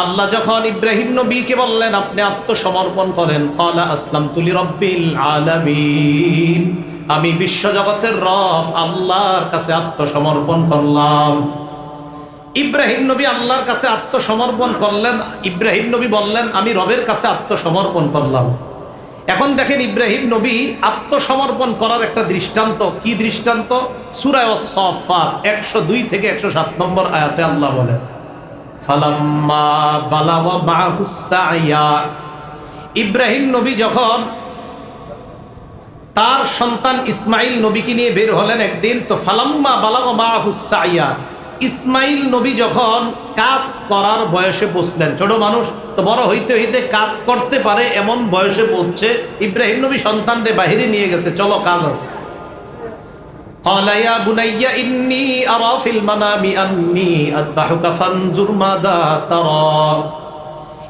আল্লাহ যখন ইব্রাহিম নবীকে বললেন আপনি আত্মসমর্পণ করেন, ক্বালা আসলামতু লিরাব্বিল আলামিন, আমি বিশ্বজগতের রব আল্লাহর কাছে আত্মসমর্পণ করলাম। ইব্রাহিম নবী আল্লাহর কাছে আত্মসমর্পণ করলেন। ইব্রাহিম নবী বললেন আমি রবের কাছে আত্মসমর্পণ করলাম। এখন দেখেন ইব্রাহিম নবী আত্মসমর্পণ করার একটা দৃষ্টান্ত। কি দৃষ্টান্ত? সূরা আস-সাফফাত 102 থেকে 107 নম্বর আয়াতে আল্লাহ বলেন, ফালাম্মা বালাগা মা'হুস সা'য়া, ইব্রাহিম নবী যখন তার সন্তান ইসমাইল নবীকে নিয়ে বের হলেন একদিন, তো ফালাম্মা বালাগা মা'হুস সা'য়া, ইসমাইল নবী যখন কাজ করার বয়সে পৌঁছলেন, ছোট মানুষ তো বড় হইতে হইতে কাজ করতে পারে এমন বয়সে পৌঁছছে, ইব্রাহিম নবী সন্তানরে বাহিরে নিয়ে গেছে, চলো কাজ আছে। ক্বালা ইয়া বুনাইয়া ইন্নী আরা ফিল মানামি আন্নী আযবাহুকা ফানজুর মাযা তারা,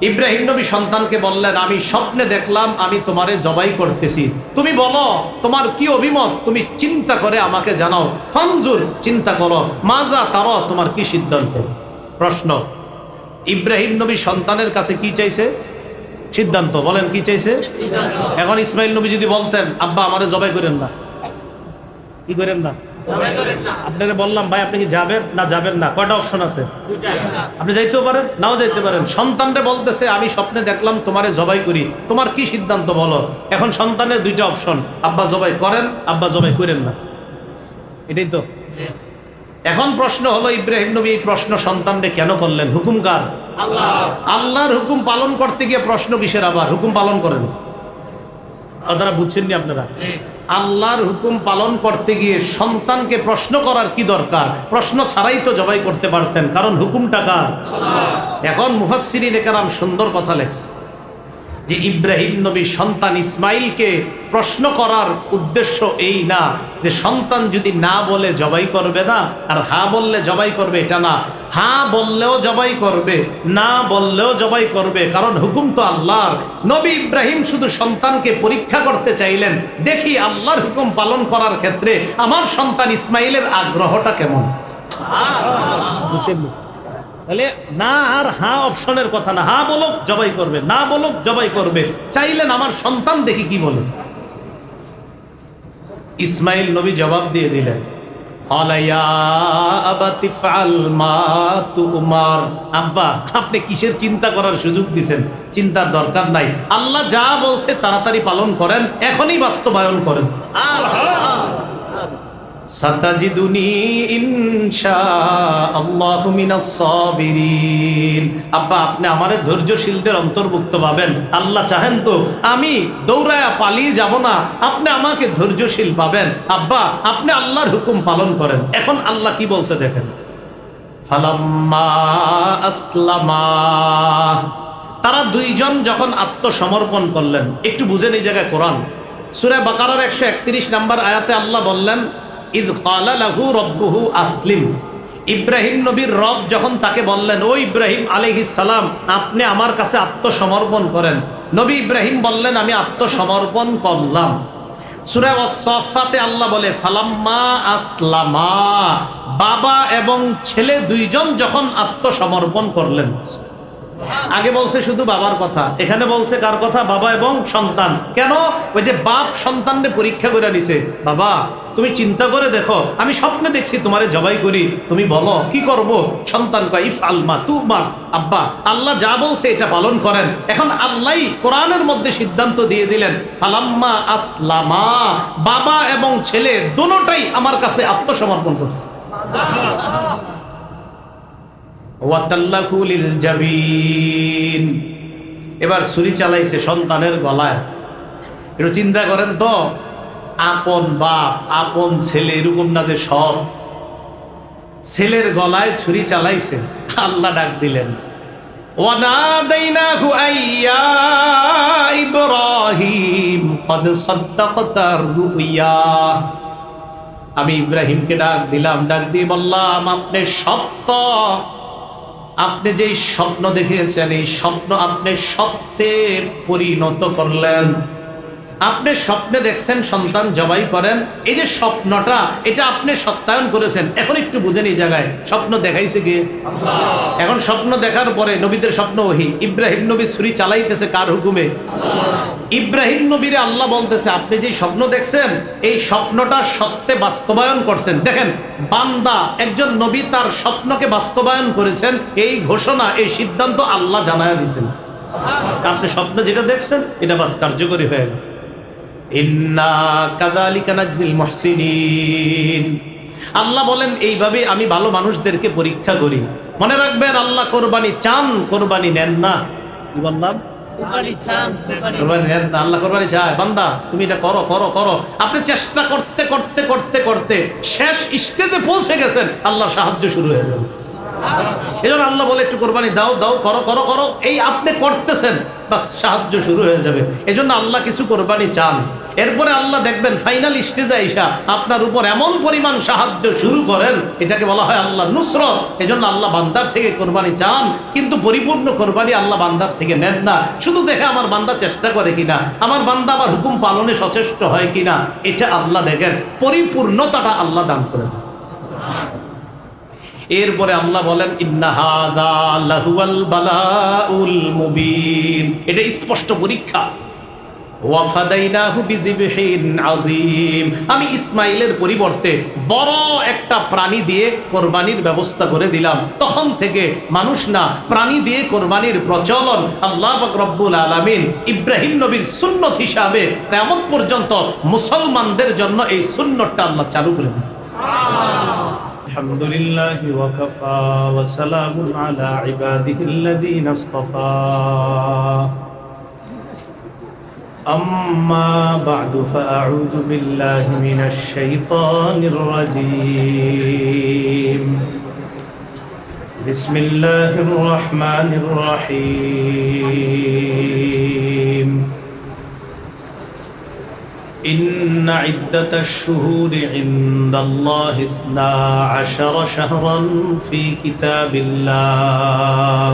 ইব্রাহিম নবী সন্তানকে বললেন আমি স্বপ্নে দেখলাম আমি তোমারে জবাই করতেছি, তুমি বলো তোমার কি অভিমত, তুমি চিন্তা করে আমাকে জানাও। ফানজুর, চিন্তা করো, মাজা তারা, তোমার কি সিদ্ধান্ত। প্রশ্ন, ইব্রাহিম নবী সন্তানের কাছে কি চাইছে? সিদ্ধান্ত। বলেন কি চাইছে? এখন ইসমাইল নবী যদি বলতেন আব্বা আমারে জবাই করেন না, কি করেন না, আপনাকে বললাম ভাই আপনি কি যাবেন না যাবেন না, কয়টা অপশন আছে? আপনি যাইতেও পারেন নাও যাইতে পারেন। সন্তানরে বলতেছে আমি স্বপ্নে দেখলাম তোমারে জবাই করি, তোমার কি সিদ্ধান্ত বলো। এখন সন্তানের দুইটা অপশন, আব্বা জবাই করেন, আব্বা জবাই করেন না, এটাই তো। এখন প্রশ্ন হলো ইব্রাহিম নবী এই প্রশ্ন সন্তানরে কেন করলেন? হুকুম কার? আল্লাহ। আল্লাহর হুকুম পালন করতে গিয়ে প্রশ্ন কিসের? আবার হুকুম পালন করেন, কথাটা বুঝছেননি আপনারা? আল্লাহর হুকুম পালন করতে গিয়ে সন্তানকে প্রশ্ন করার কি দরকার? প্রশ্ন ছাড়াই তো জবাই করতে পারতেন, কারণ হুকুমটা কার? এখন মুফাসসিরিনে কেরাম সুন্দর কথা লেখছে যে ইব্রাহিম নবী সন্তান ইসমাইলকে প্রশ্ন করার উদ্দেশ্য এই না যে সন্তান যদি না বলে জবাই করবে না, আর হা বললে জবাই করবে, এটা না। হা বললেও জবাই করবে, না বললেও জবাই করবে, কারণ হুকুম তো আল্লাহর। নবী ইব্রাহিম শুধু সন্তানকে পরীক্ষা করতে চাইলেন, দেখি আল্লাহর হুকুম পালন করার ক্ষেত্রে আমার সন্তান ইসমাইলের আগ্রহটা কেমন। তাহলে না আর হা অপশনের কথা না, হা বলুক জবাই করবে, না বলুক জবাই করবে, চাইলেন আমার সন্তান দেখি কি বলে। ইসমাইল নবী জবাব দিয়ে দিলেন, আব্বা আপনি কিসের চিন্তা করার সুযোগ দিছেন? চিন্তার দরকার নাই, আল্লাহ যা বলছে তাড়াতাড়ি পালন করেন, এখনই বাস্তবায়ন করেন। সাতাজিদুনি ইনশাআল্লাহু মিনাস সাবিরিন, আব্বা আপনি আমারে ধৈর্যশীলদের অন্তর্ভুক্ত পাবেন। আল্লাহ চাহেন তো আমি দৌড়ায়া পালিয়ে যাব না, আপনি আমাকে ধৈর্যশীল পাবেন। আব্বা আপনি আল্লাহর হুকুম পালন করেন। এখন আল্লাহ কি বলছে দেখেন, ফালাম্মা আসলামা, তারা দুইজন যখন আত্মসমর্পণ করলেন। একটু বুঝেন এই জায়গায় কোরআন সূরা বাকারার 131 নম্বর আয়াতে আল্লাহ বললেন, ইদ ক্বালা লাহু রাব্বুহু আসলিম, ইব্রাহিম নবীর রব যখন তাকে বললেন ও ইব্রাহিম আলাইহিস সালাম আপনি আমার কাছে আত্মসমর্পণ করেন, নবী ইব্রাহিম বললেন আমি আত্মসমর্পণ করলাম। সূরা আস-সাফফাতে আল্লাহ বলে ফালাম্মা আসলামা, বাবা এবং ছেলে দুইজন যখন আত্মসমর্পণ করলেন। আগে বলছে শুধু বাবার কথা, এখানে বলছে কার কথা? বাবা এবং সন্তান। কেন? ওই যে বাপ সন্তানকে পরীক্ষা করে নিছে, বাবা তুমি চিন্তা করে দেখো, আমি স্বপ্নে দেখছি তোমারে জবাই করি, তুমি বলো কি করব? সন্তান কয় ইফআল মা তুমার, আব্বা আল্লাহ যা বলছে এটা পালন করেন। এখন আল্লাহই কোরআনের মধ্যে সিদ্ধান্ত দিয়ে দিলেন, ফালাম্মা আসলামা, বাবা এবং ছেলে দুটোটাই আমার কাছে আত্মসমর্পণ করছে। ওয়াতাল্লাহু লিল জাবিন, এবার ছুরি চালাইছে সন্তানের গলায়। একটু চিন্তা করেন তো, আপন বাপ আপন ছেলে, এরকম না যে সব, ছেলের গলায় ছুরি চালাইছে। আল্লাহ ডাক দিলেন, ওয়ানাদাইনাহু আইয়া ইব্রাহিম ক্বাদ সাদ্দাকতার রুইয়া, আমি ইব্রাহিমকে ডাক দিলাম, ডাক দিয়ে বললাম আপনি সত্য, আপনি যেই স্বপ্ন দেখেছেন এই স্বপ্ন আপনি সত্যে পরিণত করলেন। আপনি স্বপ্নে দেখছেন সন্তান জবাই করেন, এই যে স্বপ্নটা এটা আপনি সত্যায়ন করেছেন। এখন একটু বুঝেন এই জায়গায় স্বপ্ন দেখাইছে কে? আল্লাহ। এখন স্বপ্ন দেখার পরে নবীদের স্বপ্ন ওহী। ইব্রাহিম নবী ছুরি চালাইতেছে কার হুকুমে? ইব্রাহিম নবীরে আল্লাহ বলতেছে আপনি যে স্বপ্ন দেখছেন এই স্বপ্নটা সত্যে বাস্তবায়ন করছেন। দেখেন বান্দা একজন নবী তার স্বপ্নকে বাস্তবায়ন করেছেন, এই ঘোষণা এই সিদ্ধান্ত আল্লাহ জানায় দিয়েছেন। আপনি স্বপ্ন যেটা দেখছেন এটা বাস কার্যকরী হয়ে গেছে। ইন্না কাযালিকা নাজজিল মুহসিনিন। আল্লাহ বলেন এইভাবে আমি ভালো মানুষদেরকে পরীক্ষা করি। মনে রাখবেন আল্লাহ কোরবানি চান, কোরবানি নেন না। কি বললাম? আল্লাহ কোরবানি চায়, বান্দা তুমি এটা করো করো করো। আপনি চেষ্টা করতে করতে করতে করতে শেষ স্টেজে পৌঁছে গেছেন, আল্লাহর সাহায্য শুরু হয়ে যাবে। এজন্য আল্লাহ বলে একটু কোরবানি দাও দাও, করো করো করো। এই আপনি করতেছেন, বাস সাহায্য শুরু হয়ে যাবে। এজন্য আল্লাহ কিছু কোরবানি চান, এরপরে আল্লাহ দেখবেন ফাইনাল স্টেজে আইসা আপনার উপর এমন পরিমাণ সাহায্য শুরু করেন, এটাকে বলা হয় আল্লাহ নুসরত। এজন্য আল্লাহ বান্দার থেকে কোরবানি চান, কিন্তু পরিপূর্ণ কোরবানি আল্লাহ বান্দার থেকে নেন না। শুধু দেখে আমার বান্দা চেষ্টা করে কিনা, আমার বান্দা আমার হুকুম পালনে সচেষ্ট হয় কিনা, এটা আল্লাহ দেখেন। পরিপূর্ণতাটা আল্লাহ দান করে দেন। এরপরে আল্লাহ বলেন ইন্না হাযা লাহুয়াল বালাউল মুবিন, এটা স্পষ্ট পরীক্ষা। ওয়া ফাদাইনাহু বিযিবহিন আযীম, আমি ইসমাইলের পরিবর্তে বড় একটা প্রাণী দিয়ে কোরবানির ব্যবস্থা করে দিলাম। তখন থেকে মানুষ না প্রাণী দিয়ে কোরবানির প্রচলন আল্লাহ পাক রব্বুল আলামিন ইব্রাহিম নবীর সুন্নত হিসাবে কিয়ামত পর্যন্ত মুসলমানদের জন্য এই সুন্নতটা আল্লাহ চালু করে দিয়েছেন। الحمد لله وكفى وسلام على عباده الذين اصطفى أما بعد فأعوذ بالله من الشيطان الرجيم بسم الله الرحمن الرحيم إن عدة الشهور عند الله 12 شهرا في كتاب الله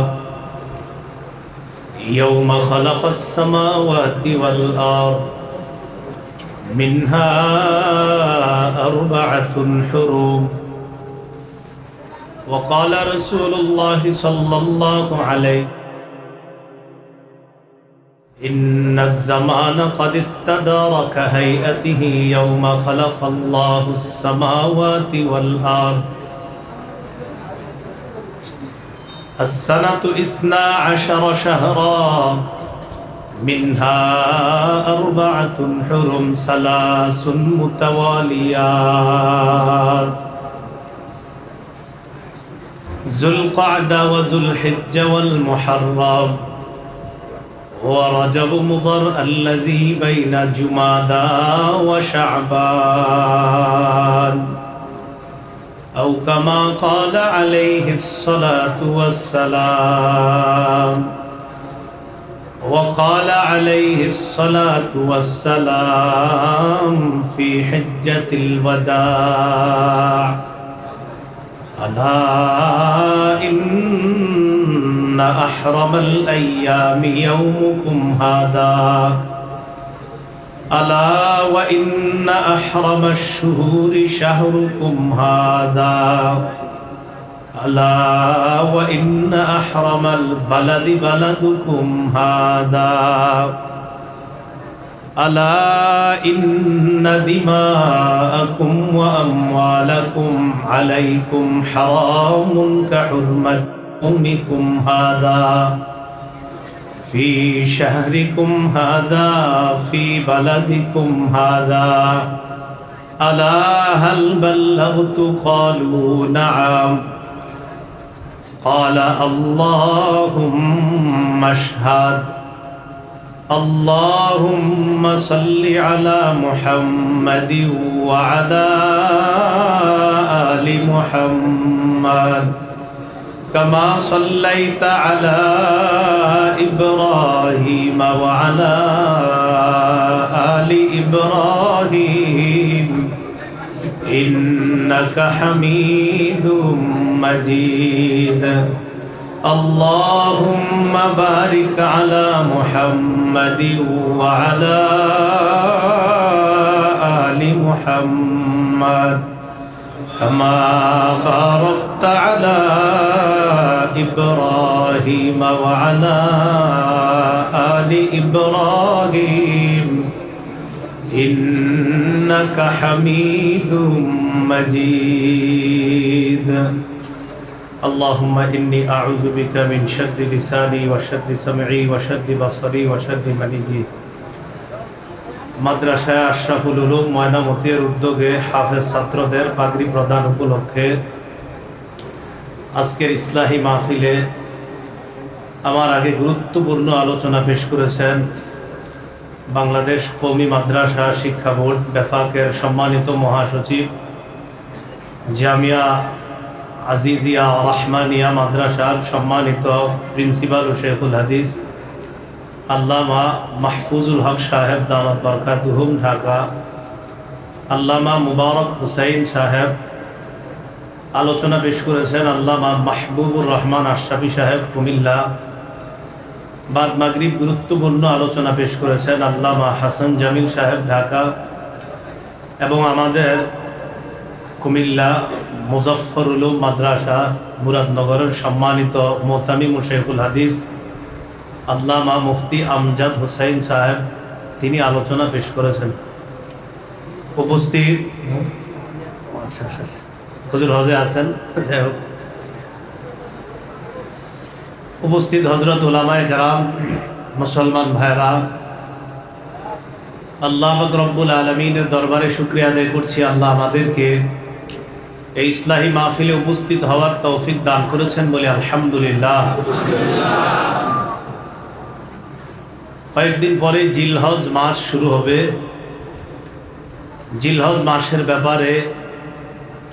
يوم خلق السماوات والأرض منها 4 حرم وقال رسول الله صلى الله عليه إن الزمان قد استدار كهيئته يوم خلق الله السماوات والأرض السنة 12 شهرا منها 4 حرم 3 متواليات ذو القعدة وذو الحجة والمحرم ورجب مضر الذي بين جمادى وشعبان أو كما قال عليه الصلاة والسلام وقال عليه الصلاة والسلام في حجة الوداع ألا إن أحرم الأيام يومكم هذا ألا وإن أحرم الشهور شهركم هذا ألا وإن أحرم البلد بلدكم هذا ألا إن دماءكم وأموالكم عليكم حرام كحرمة يومكم هذا في شهركم هذا في بلدكم هذا ألا هل بلغت قالوا نعم قال اللهم اشهد اللهم صل على محمد وعلى آل محمد كما صليت على إبراهيم وعلى آل إبراهيم إنك حميد مجيد اللهم بارك على محمد وعلى محمد كما باركت على إبراهيم وعلى آل إبراهيم إنك حميد مجيد اللهم إني أعوذ بك من شر لساني وشر سمعي وشر بصري وشر مني মাদ্রাসায় আশরাফুল উলুম ময়নামতির উদ্যোগে হাফেজ ছাত্রদের পাগড়ি প্রদান উপলক্ষে আজকের ইসলাহি মাহফিলে আমার আগে গুরুত্বপূর্ণ আলোচনা পেশ করেছেন বাংলাদেশ কওমি মাদ্রাসা শিক্ষা বোর্ড বেফাকের সম্মানিত মহাসচিব জামিয়া আজিজিয়া রহমানিয়া মাদ্রাসার সম্মানিত প্রিন্সিপাল ও শেখুল হাদিস আল্লামা মাহফুজুল হক সাহেব দামাত বরকাতুহুম ঢাকা, আল্লামা মুবারক হুসাইন সাহেব। আলোচনা পেশ করেছেন আল্লামা মাহবুবুর রহমান আশরাফি সাহেব কুমিল্লা। বাদ মাগরিব গুরুত্বপূর্ণ আলোচনা পেশ করেছেন আল্লামা হাসান জামিল সাহেব ঢাকা এবং আমাদের কুমিল্লা মুজফফর উলুম মাদ্রাসা মুরাদনগরের সম্মানিত মোহতামিম ও শেখুল হাদিস আল্লামা মুফতি আমজাদ হুসাইন সাহেব, তিনি আলোচনা পেশ করেছেন। উপস্থিত হুজুর হজে আছেন, যাই হোক উপস্থিত হজরত উলামায়ে কেরাম, মুসলমান ভাইরা, আল্লাহ রব্বুল আলমিনের দরবারে শুকরিয়া আদায় করছি। আল্লাহ আমাদেরকে এই ইসলাহি মাহফিলে উপস্থিত হওয়ার তৌফিক দান করেছেন বলে আলহামদুলিল্লাহ। কয়েকদিন পরে জিলহজ মাস শুরু হবে। জিলহজ মাসের ব্যাপারে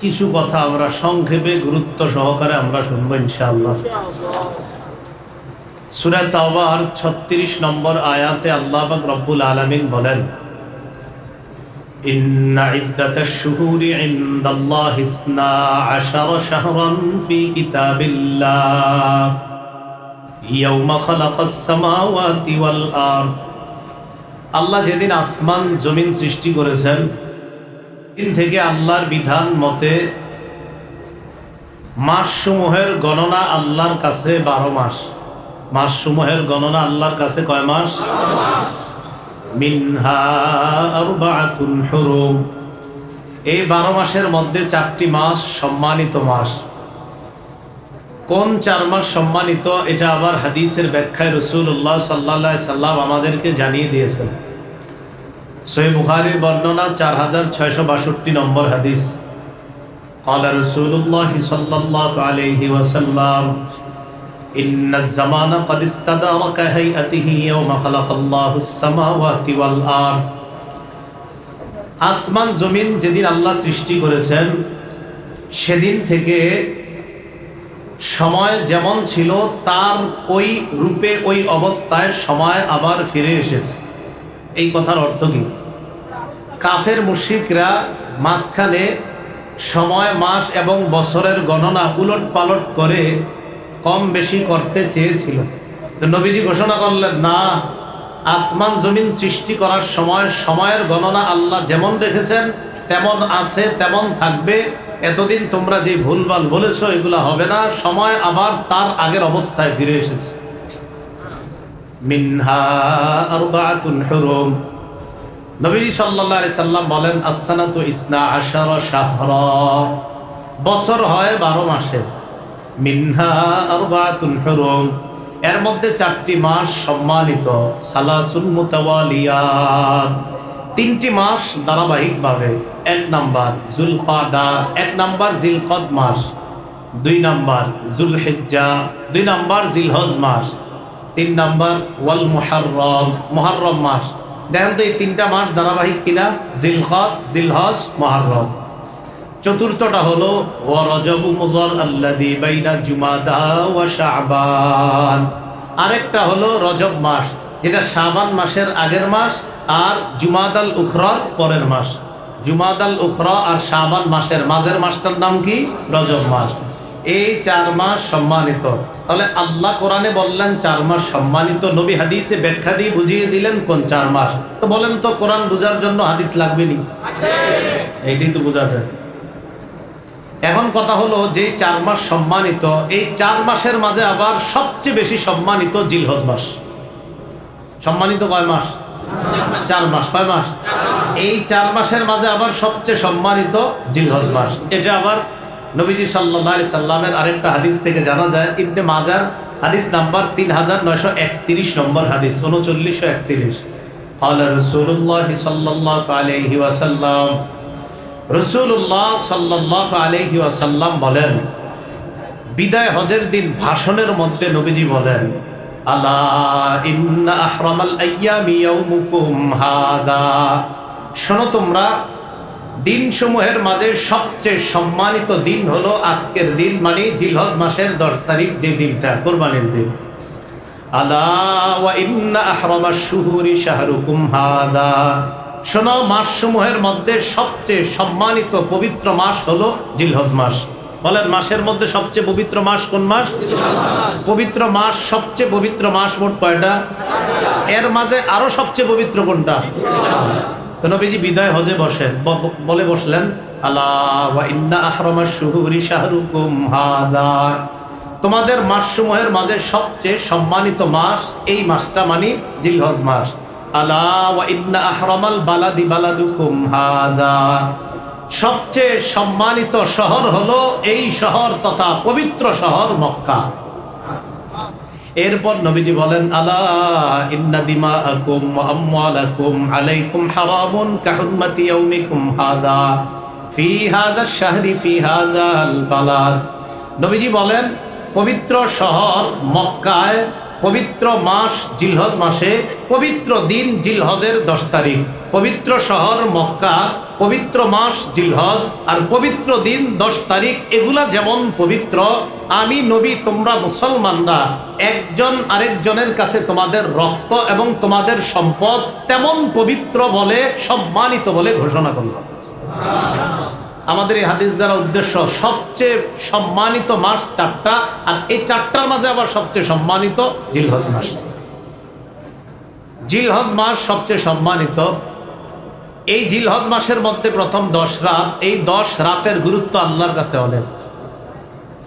কিছু কথা আমরা সংক্ষেপে গুরুত্ব সহকারে আমরা শুনবো ইনশাআল্লাহ। সূরা তাওবার ৩৬ নম্বর আয়াতে আল্লাহ পাক রব্বুল আলামিন বলেন, ইন্না ইদ্দাতাশ শুহুরি ইনদাল্লাহি 12 শাহরান ফি কিতাবিল্লাহ ইয়াউমা খালাকাস সামাওয়াতি ওয়াল আরদ। আল্লাহ যেদিন আসমান জমিন সৃষ্টি করেছেন, দিন থেকে আল্লাহর বিধান মতে মাসসমূহের গণনা আল্লাহর কাছে 12 মাস। মাসসমূহের গণনা আল্লাহর কাছে কয় মাস? মিনহা আরবাআতুন হুরুম। এই 12 মাসের মধ্যে 4টি মাস সম্মানিত মাস। কোন 4 মাস সম্মানিত, এটা আবার হাদিসের ব্যাখ্যায় রাসূলুল্লাহ সাল্লাল্লাহু আলাইহি সাল্লাম আমাদেরকে জানিয়ে দিয়েছেন। সহিহ বুখারীর বর্ণনা 4662 নম্বর হাদিস। قال رسول الله صلى الله عليه وسلم إن الزمان قد استدار كهيئته يوم خلق الله السماوات والأرض। আসমান জমিন যেদিন আল্লাহ সৃষ্টি করেছেন, সেদিন থেকে সময় যেমন ছিল তার ওই রূপে ওই অবস্থায় সময় আবার ফিরে এসেছে। এই কথার অর্থ কি? কাফের মুশরিকরা মাঝখানে সময়, মাস এবং বছরের গণনা উলট পালট করে কম বেশি করতে চেয়েছিল। তো নবীজি ঘোষণা করলেন, না, আসমান জমিন সৃষ্টি করার সময় সময়ের গণনা আল্লাহ যেমন রেখেছেন তেমন আছে, তেমন থাকবে। এতদিন তোমরা যে ভুলভাল বলেছো এগুলা হবে না, সময় আবার তার আগের অবস্থায় ফিরে এসেছে। মিনহা আরবাআতুন হুরুম। নবী সাল্লাল্লাহু আলাইহি সাল্লাম বলেন, as-sanatu 12 শাহরা। বছর হয় 12 মাসের। মিনহা আরবাআতুন হুরুম। এর মধ্যে 4টি মাস সম্মানিত। সালাসুন মুতাওয়ালিয়াত। 3টি মাস ধারাবাহিকভাবে। 1 নাম্বার যুলকাদা, 1 নাম্বার জিলকদ মাস, 2 নাম্বার যুলহিজ্জা, 2 নাম্বার জিলহজ মাস, 3 নাম্বার ওয়াল মুহররম, মুহররম মাস। দেখেন তো এই 3টা মাস ধারাবাহিক কিনা? জিলকদ, জিলহজ, মুহররম। চতুর্থটা হলো ওয়া রজব মুযর আল্লাযী বাইনা জুমাদা ওয়া শাবান। আরেকটা হলো রজব মাস, যেটা শাবান মাসের আগের মাস আর জুমাদাল উখরার পরের মাস। জুমাদাল উখরা আর শাবান মাসের মাঝের মাসটার নাম কি? রজব মাস। এই 4 মাস সম্মানিত। তাহলে আল্লাহ কোরআনে বললেন 4 মাস সম্মানিত, নবী হাদিসে ব্যাখ্যা দিয়ে বুঝিয়ে দিলেন কোন 4 মাস। তো বলেন তো কোরআন বোঝার জন্য হাদিস লাগবে নি? এইটাই তো বোঝা যায়। এখন কথা হলো যে 4 মাস সম্মানিত, এই 4 মাসের মাঝে আবার সবচেয়ে বেশি সম্মানিত জিলহজ মাস। সম্মানিত কয় মাস? 4 মাস। কয় মাস? এই 4 মাসের মাঝে আবার সবচেয়ে সম্মানিত জিলহজ মাস। এটা আবার নবীজি সাল্লাল্লাহু আলাইহি সাল্লামের আরেকটা হাদিস থেকে জানা যায়। ইবনে মাজার হাদিস নাম্বার 3931 নম্বর হাদিস, 3931। ক্বালা রাসূলুল্লাহ সাল্লাল্লাহু আলাইহি ওয়াসাল্লাম, রাসূলুল্লাহ সাল্লাল্লাহু আলাইহি ওয়াসাল্লাম বলেন, বিদায় হজের দিন ভাষণের মধ্যে নবীজি বলেন, আলা ইন্না আহরামাল আইয়ামি ইয়াউমুকুম হাদা, শোনো তোমরা, দিনসমূহের মাঝে সবচেয়ে সম্মানিত দিন হলো আজকের দিন, মানে জিলহজ মাসের 10 তারিখ, যে দিনটা কুরবানির দিন। আলা ওয়া ইন্না আহরামাশ শুহুরি শাহরুকুম হাদা, শোনো, মাসসমূহের মধ্যে সবচেয়ে সম্মানিত পবিত্র মাস হলো জিলহজ মাস। বলেন, মাসের মধ্যে সবচেয়ে পবিত্র মাস কোন মাস? পবিত্র মাস, সবচেয়ে পবিত্র মাস মোট কয়টা? এর মাঝে আরো সবচেয়ে পবিত্র কোনটা? তো নবীজি বিদায় হজে বলে বসলেন, আলা ওয়া ইন্না আহরামাশ শুহুরি শাহরুকুম হাযা, তোমাদের মাসসমূহের মাঝে সবচেয়ে সম্মানিত মাস এই মাসটা, মানে জিলহজ মাস। আলা ওয়া ইন্না আহরামাল বালাদি বালাদুকুম হাযা, সবচেয়ে সম্মানিত শহর হলো এই শহর তথা পবিত্র শহর মক্কা। এরপর নবীজি বলেন, আলা ইন্না দিমাআকুম ওয়া আমওয়ালাকুম আলাইকুম হারামুন কাহুরমাতি ইয়াউমিকুম হাদা ফি হাদা শাহরি ফি হাদাল বালাদ। নবীজি বলেন, পবিত্র শহর মক্কায়, পবিত্র মাস জিলহজ মাসে, পবিত্র দিন জিলহজের 10 তারিখ, পবিত্র শহর মক্কা, পবিত্র মাস জিলহজ আর পবিত্র দিন 10 তারিখ, এগুলা যেমন পবিত্র, আমি নবী, তোমরা মুসলমানরা একজন আরেকজনের কাছে তোমাদের রক্ত এবং তোমাদের সম্পদ তেমন পবিত্র বলে, সম্মানিত বলে ঘোষণা করলাম। আমাদের এই হাদিস দ্বারা উদ্দেশ্য, সবচেয়ে সম্মানিত মাস 4টা, আর এই 4টার মাঝে আবার সবচেয়ে সম্মানিত জিলহজ মাস। জিলহজ মাস সবচেয়ে সম্মানিত। এই জিলহজ মাসের মধ্যে প্রথম 10 রাত, এই 10 রাতের গুরুত্ব আল্লাহর কাছে অনেক।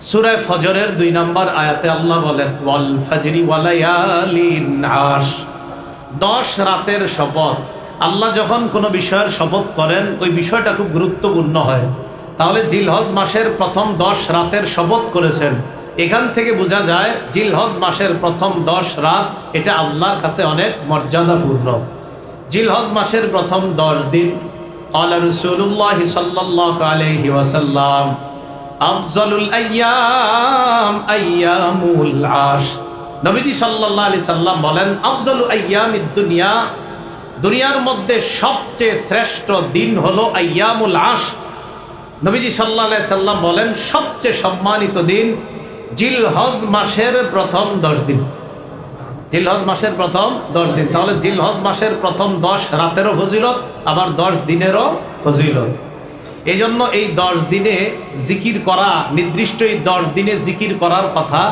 সূরা ফজরের 2 নম্বর আয়াতে আল্লাহ বলেন, ওয়াল ফাজরি ওয়া লায়ালিন আশ, 10 রাতের শপথ। আল্লাহ যখন কোনো বিষয়ের শপথ করেন, ওই বিষয়টা খুব গুরুত্বপূর্ণ হয়। তাহলে জিলহজ মাসের প্রথম 10 রাতের শপথ করেছেন, এখান থেকে বোঝা যায় জিলহজ মাসের প্রথম 10 রাত এটা আল্লাহর কাছে অনেক মর্যাদাপূর্ণ। জিলহজ মাসের প্রথম 10 দিন, ক্বালা রাসূলুল্লাহ সাল্লাল্লাহু আলাইহি ওয়াসাল্লাম, আফজালুল আইয়াম আইয়ামুল আশ। নবীজি সাল্লাল্লাহু আলাইহি সাল্লাম বলেন, আফজালু আইয়ামিদ দুনিয়া, দুনিয়ার মধ্যে সবচেয়ে শ্রেষ্ঠ দিন হলো আইয়ামুল আশ। নবীজি সাল্লাল্লাহু আলাইহি সাল্লাম বলেন, সবচেয়ে সম্মানিত দিন জিলহজ মাসের প্রথম 10 দিন। জিলহজ মাসের প্রথম 10 দিন। তাহলে জিলহজ মাসের প্রথম 10 রাতেরও ফজিলত, আবার 10 দিনেরও ফজিলত। এই জন্য এই 10 দিনে জিকির করা, নির্দিষ্ট এই 10 দিনে জিকির করার কথা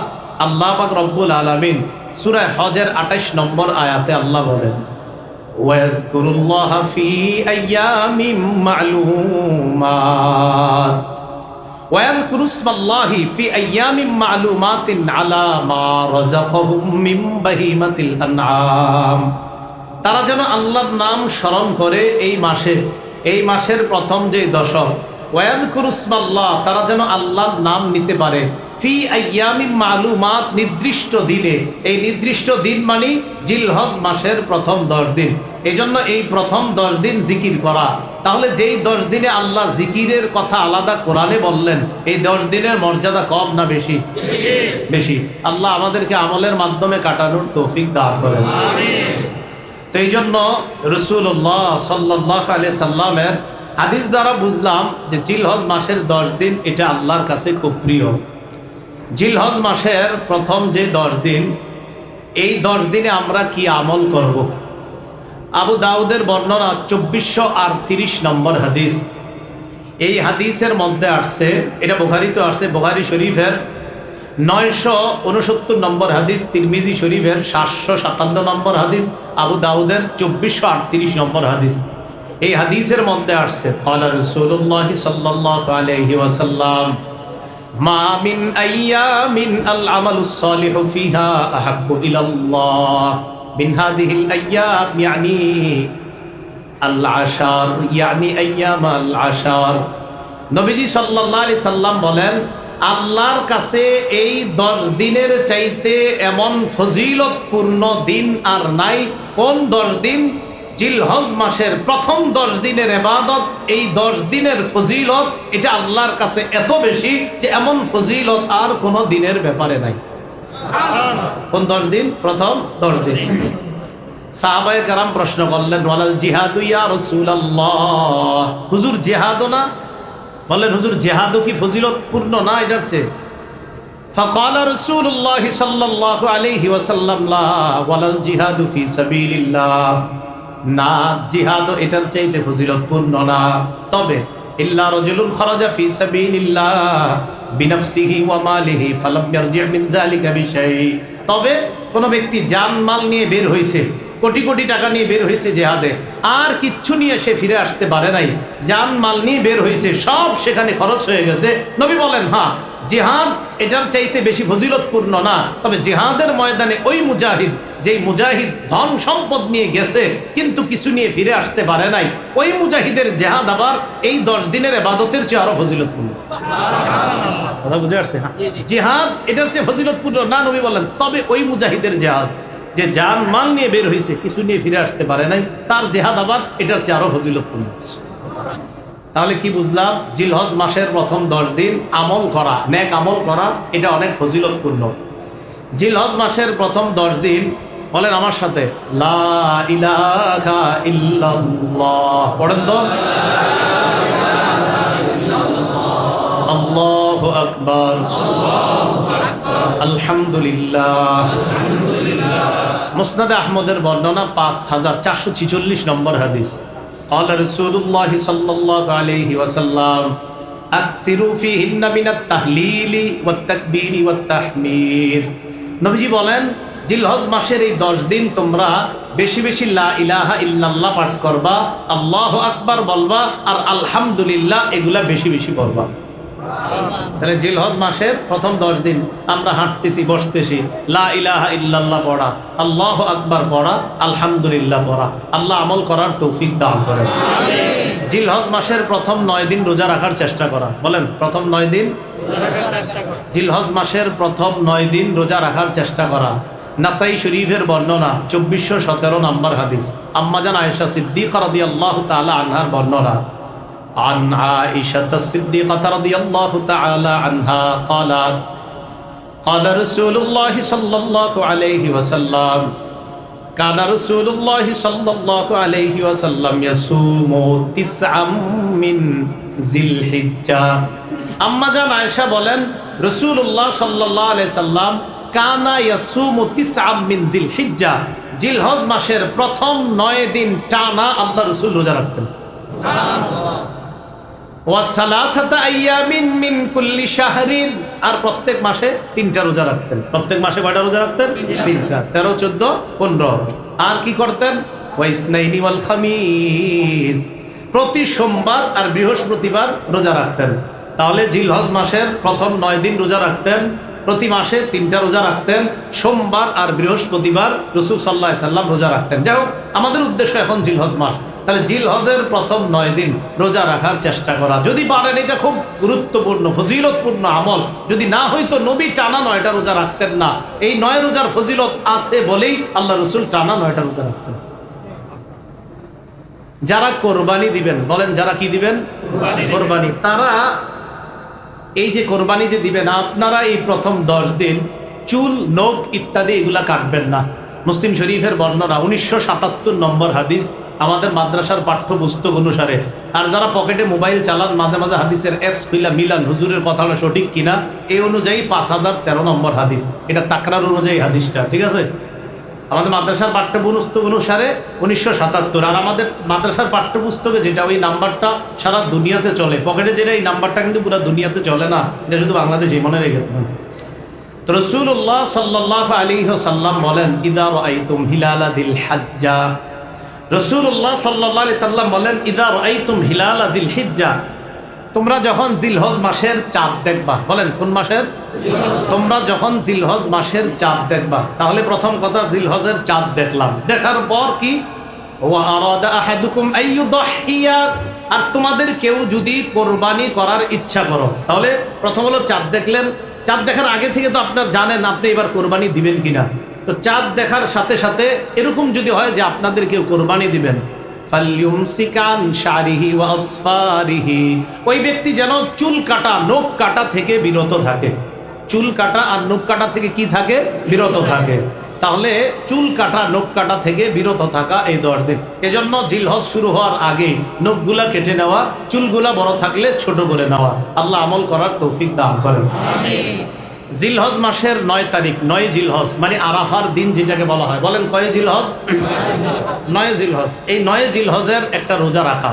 আল্লাহ পাক রব্বুল আলামিন সূরা হজের 28 নম্বর আয়াতে আল্লাহ বলেন, ওয়াজকুরুল্লাহা ফি আইয়ামিম মা'লুমাত ওয়াযকুরু ইসমাল্লাহি ফি আইয়ামিম মা'লুমাতিন আলা মা রাযাকাহুম মিন বাহিমাতিল আনআম। তারা যেন আল্লাহর নাম স্মরণ করে এই মাসে, এই মাসের প্রথম যে দশক, ওয়াযকুরু ইসমাল্লাহ, তারা যেন আল্লাহর নাম নিতে পারে, ফি আইয়ামিম মা'লুমাত, নির্দিষ্ট দিনে। এই নির্দিষ্ট দিন মানে জিলহজ মাসের প্রথম 10 দিন। এজন্য এই প্রথম 10 দিন জিকির করা। তাহলে যেই 10 দিনে আল্লাহ জিকিরের কথা আলাদা কোরআনে বললেন, এই 10 দিনের মর্যাদা কম না বেশি? বেশি। আল্লাহ আমাদেরকে আমলের মাধ্যমে কাটানোর তৌফিক দান করেন, আমিন। তো এই জন্য রাসূলুল্লাহ সাল্লাল্লাহু আলাইহি সাল্লামের হাদিস দ্বারা বুঝলাম যে জিলহজ মাসের 10 দিন এটা আল্লাহর কাছে খুব প্রিয়। জিলহজ মাসের প্রথম যে 10 দিন, এই 10 দিনে আমরা কি আমল করব? আবু দাউদের বর্ণনা 2430 নম্বর হাদিস। এই হাদিসের মধ্যে আসছে, এটা বুখারীতে আসছে, বুখারী শরীফের 969 নম্বর হাদিস, তিরমিজি শরীফের 757 নম্বর হাদিস, আবু দাউদের 2438 নম্বর হাদিস। এই হাদিসের মধ্যে আসছে ক্বালা রাসূলুল্লাহ সাল্লাল্লাহু আলাইহি ওয়াসাল্লাম মা মিন আইয়ামিন আল আমালুস সালিহু ফিহা আহাব্বু ইলাল্লাহ মিন হাযিহিল আইয়াম ইয়ানি আল আশার, ইয়ানি আইয়াম আল আশার। নবীজি সাল্লাল্লাহু আলাইহি সাল্লাম বলেন, আল্লাহর কাছে এই 10 দিনের চাইতে এমন ফজিলতপূর্ণ দিন আর নাই। কোন 10 দিন? জিলহজ মাসের প্রথম 10 দিনের ইবাদত, এই 10 দিনের ফজিলত, এটা আল্লাহর কাছে এত বেশি যে এমন ফজিলত আর কোনো দিনের ব্যাপারে নাই। কোন 10 দিন? প্রথম 10 দিন। সাহাবায়ে কেরাম প্রশ্ন করলেন, ওয়ালাল জিহাদু ইয়া রাসূলুল্লাহ, হুজুর জিহাদও না? বলেন হুজুর জিহাদও কি ফজিলতপূর্ণ না এটার চেয়ে? ফাকালা রাসূলুল্লাহ সাল্লাল্লাহু আলাইহি ওয়াসাল্লাম লা ওয়ালাল জিহাদু ফি সাবিলিল্লাহ, না জিহাদও এটার চাইতে ফজিলতপূর্ণ না। তবে ইল্লা রাজুলুন খারাজা ফি সাবিলিল্লাহ বিনাফসিহি ওয়া মালিহি ফালাম ইয়ারজি মিন যালিকা বিশাই, তবে কোন ব্যক্তি জান মাল নিয়ে বের হইছে, কোটি কোটি টাকা নিয়ে বের হয়েছে জেহাদে, আর কিচ্ছু নিয়ে সে ফিরে আসতে পারে নাই, জান মাল নিয়ে বের হয়েছে, সব সেখানে খরচ হয়ে গেছে। নবী বলেন, হ্যাঁ জিহাদ এটার চাইতে বেশি ফজিলতপূর্ণ না, তবে জিহাদের ময়দানে ওই মুজাহিদ, যেই মুজাহিদ ধন সম্পদ নিয়ে গেছে কিন্তু কিছু নিয়ে ফিরে আসতে পারে নাই, ওই মুজাহিদের জেহাদ আবার এই 10 দিনের ইবাদতের চেয়ে আরো ফজিলতপূর্ণ। কথা বুঝে আসছে? জিহাদ এটার চেয়ে ফজিলতপূর্ণ না, নবী বলেন, তবে ওই মুজাহিদের জেহাদ যে জান মাল নিয়ে বের হয়েছে, কিছু নিয়ে ফিরে আসতে পারে নাই, তার জেহাদ আবার এটার চেয়ে আরো ফজিলতপূর্ণ। তাহলে কি বুঝলাম? জিলহজ মাসের প্রথম 10 দিন আমল করা, নেক আমল করা, এটা অনেক ফজিলতপূর্ণ। জিলহজ মাসের প্রথম 10 দিন বলেন আমার সাথে, লা ইলাহা ইল্লাল্লাহ পড়েন তো, আল্লাহু আকবার, আলহামদুলিল্লাহ। মুসনাদে আহমদের বর্ণনা 5446 নম্বর হাদিস। قال رسول الله صلى الله عليه وسلم اكثروا فيهن من التهليل والتكبير والتحميد। নবীজি বলেন, জিলহজ মাসের এই 10 দিন তোমরা বেশি বেশি লা ইলাহা ইল্লাল্লাহ পাঠ করবা, আল্লাহু আকবার বলবা, আর আলহামদুলিল্লাহ এগুলা বেশি বেশি পড়বা। তাহলে জিলহজ মাসের প্রথম 10 দিন আমরা হাঁটতেছি, বসতেছি, লা ইলাহা ইল্লাল্লাহ পড়া, আল্লাহু আকবার পড়া, আলহামদুলিল্লাহ পড়া। আল্লাহ আমল করার তৌফিক দান করেন। জিলহজ মাসের প্রথম 9 দিন রোজা রাখার চেষ্টা করা। বলেন, প্রথম 9 দিন জিলহজ মাসের প্রথম 9 দিন রোজা রাখার চেষ্টা করা। নাসাই শরীফের বর্ণনা 2417 নম্বর হাদিস, আম্মাজান আয়েশা সিদ্দিকা রাদিয়াল্লাহু তাআলা আনহার বর্ণনা। عن عائشة الصديقة رضي الله تعالى عنها قالت قال رسول الله صلى الله عليه وسلم كان رسول الله صلى الله عليه وسلم يصوم 9 من ذي الحجة। আম্মা জান আয়েশা বলেন, রাসূলুল্লাহ সাল্লাল্লাহু আলাইহি সাল্লাম কানা ইয়াসুমু 9 মিন যিল হিজ্জা, জিলহজ মাসের প্রথম 9 দিন টানা আল্লাহ রাসূল রোজা রাখতেন। সুবহানাল্লাহ। ওয়াসালাসাতা আইয়ামিন মিন কুল্লি শাহরিন, আর প্রত্যেক মাসে 3টা রোজা রাখতেন। প্রত্যেক মাসে কয়টা রোজা রাখতেন? 3টা। 13, 14, 15। আর কি করতেন? ওয়াইসনাইনি ওয়াল খামিস, প্রতি সোমবার আর বৃহস্পতিবার রোজা রাখতেন। তাহলে জিলহজ মাসের প্রথম 9 দিন রোজা রাখতেন, প্রতি মাসে 3টা রোজা রাখতেন, সোমবার আর বৃহস্পতিবার রাসূল সাল্লাল্লাহু আলাইহি সাল্লাম রোজা রাখতেন। যাই হোক, আমাদের উদ্দেশ্য এখন জিলহজ মাস, তাহলে জিলহজের প্রথম 9 দিন রোজা রাখার চেষ্টা করা। যদি পারেন, এটা খুব গুরুত্বপূর্ণ ফজিলতপূর্ণ আমল। যদি না হয়তো নবী টানা 9টা রোজা রাখতেন না। এই 9 রোজার ফজিলত আছে বলেই আল্লাহ রাসূল টানা 9টা রোজা রাখতেন। যারা কোরবানি দিবেন, বলেন যারা কি দিবেন? কোরবানি। তারা এই যে কোরবানি যে দিবেন, আপনারা এই প্রথম 10 দিন চুল, নখ ইত্যাদি এগুলা কাটবেন না। মুসলিম শরীফের বর্ণনা 1977 নম্বর হাদিস, আমাদের মাদ্রাসার পাঠ্যপুস্তক অনুসারে। আর যারা পকেটে মোবাইল চালান, মাঝে মাঝে হাদিসের অ্যাপস খুইলা মিলান হুজুরের কথাটা সঠিক কিনা, এই অনুযায়ী 5013 নম্বর হাদিস। এটা তাকরার অনুযায়ী হাদিসটা, ঠিক আছে? আমাদের মাদ্রাসার পাঠ্যপুস্তক অনুসারে 1977, আর আমাদের মাদ্রাসার পাঠ্যপুস্তকে যেটা ওই নাম্বারটা সারা দুনিয়াতে চলে, পকেটে যেটা এই নাম্বারটা কিন্তু পুরো দুনিয়াতে চলে না, এটা শুধু বাংলাদেশে, মনে রেখে দেবেন। তো রাসূলুল্লাহ সাল্লাল্লাহু আলাইহি ওয়াসাল্লাম বলেন, ইদা রাআইতুম হিলালা দিল হজ্জা, রাসূলুল্লাহ সাল্লাল্লাহু আলাইহি সাল্লাম বলেন, ইদা রাআইতুম হিলালা দিল হিজ্জা, তোমরা যখন জিলহজ মাসের চাঁদ দেখবা, বলেন কোন মাসের? তোমরা যখন জিলহজ মাসের চাঁদ দেখবা, তাহলে প্রথম কথা জিলহজের চাঁদ দেখলাম, দেখার পর কি, ওয়া আরাদা আহাদুকুম আইয়ুদহিয়া, আর তোমাদের কেউ যদি কোরবানি করার ইচ্ছা করো, তাহলে প্রথম হলো চাঁদ দেখলেন, চাঁদ দেখার আগে থেকে তো আপনার জানেন আপনি এবার কোরবানি দিবেন কিনা, তো চাঁদ দেখার সাথে সাথে এরকম যদি হয় যে আপনাদের কেউ কোরবানি দিবেন, ফালইউমসিকান শারিহি ওয়া আসফারিহি, ওই ব্যক্তি যেন চুল কাটা নখ কাটা থেকে বিরত থাকে, চুল কাটা আর নখ কাটা থেকে কি থাকে, বিরত থাকে। তাহলে চুল কাটা নখ কাটা থেকে বিরত থাকা এই 10 দিন, এজন্য জিলহজ শুরু হওয়ার আগে নখগুলা কেটে নেওয়া, চুলগুলা বড় থাকলে ছোট করে নেওয়া। আল্লাহ আমল করার তৌফিক দান করেন, আমিন। জিলহজ মাসের 9 তারিখ, 9 জিলহজ মানে আরাফার দিন যেটাকে বলা হয়, বলেন কয় জিলহজ? 9 জিলহজ। এই 9 জিলহজের একটা রোজা রাখা,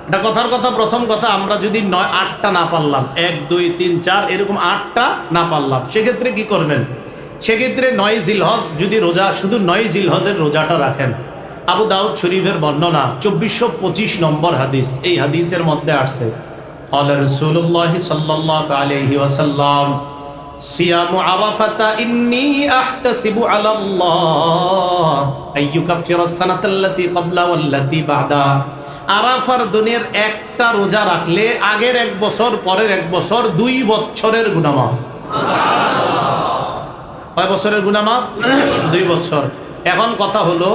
এটা কথার কথা, প্রথম কথা আমরা যদি 8টা না পারলাম, 1 2 3 4 এরকম 8টা না পারলাম, সেক্ষেত্রে কি করবেন? সেক্ষেত্রে 9 জিলহজ যদি রোজা, শুধু 9 জিলহজের রোজাটা রাখেন। আবু দাউদ শরীফের বর্ণনা 2425 নম্বর হাদিস, এই হাদিসের মধ্যে আসছে, ক্বালা রাসূলুল্লাহ সাল্লাল্লাহু আলাইহি ওয়াসাল্লাম, সিয়ামু আরাফাতা ইন্নী আহতাসিবু আলাল্লাহ আইয়ুকাফিরাস সানাতাল্লাতী ক্বাবলা ওয়াল্লাতী বা'দা, আরাফার দিনের একটা রোজা রাখলে আগের 1 বছর, পরের 1 বছর, 2 বছরের গুনাহ মাফ। কয় বছরের গুনাহ মাফ? 2 বছর। এখন কথা হলো,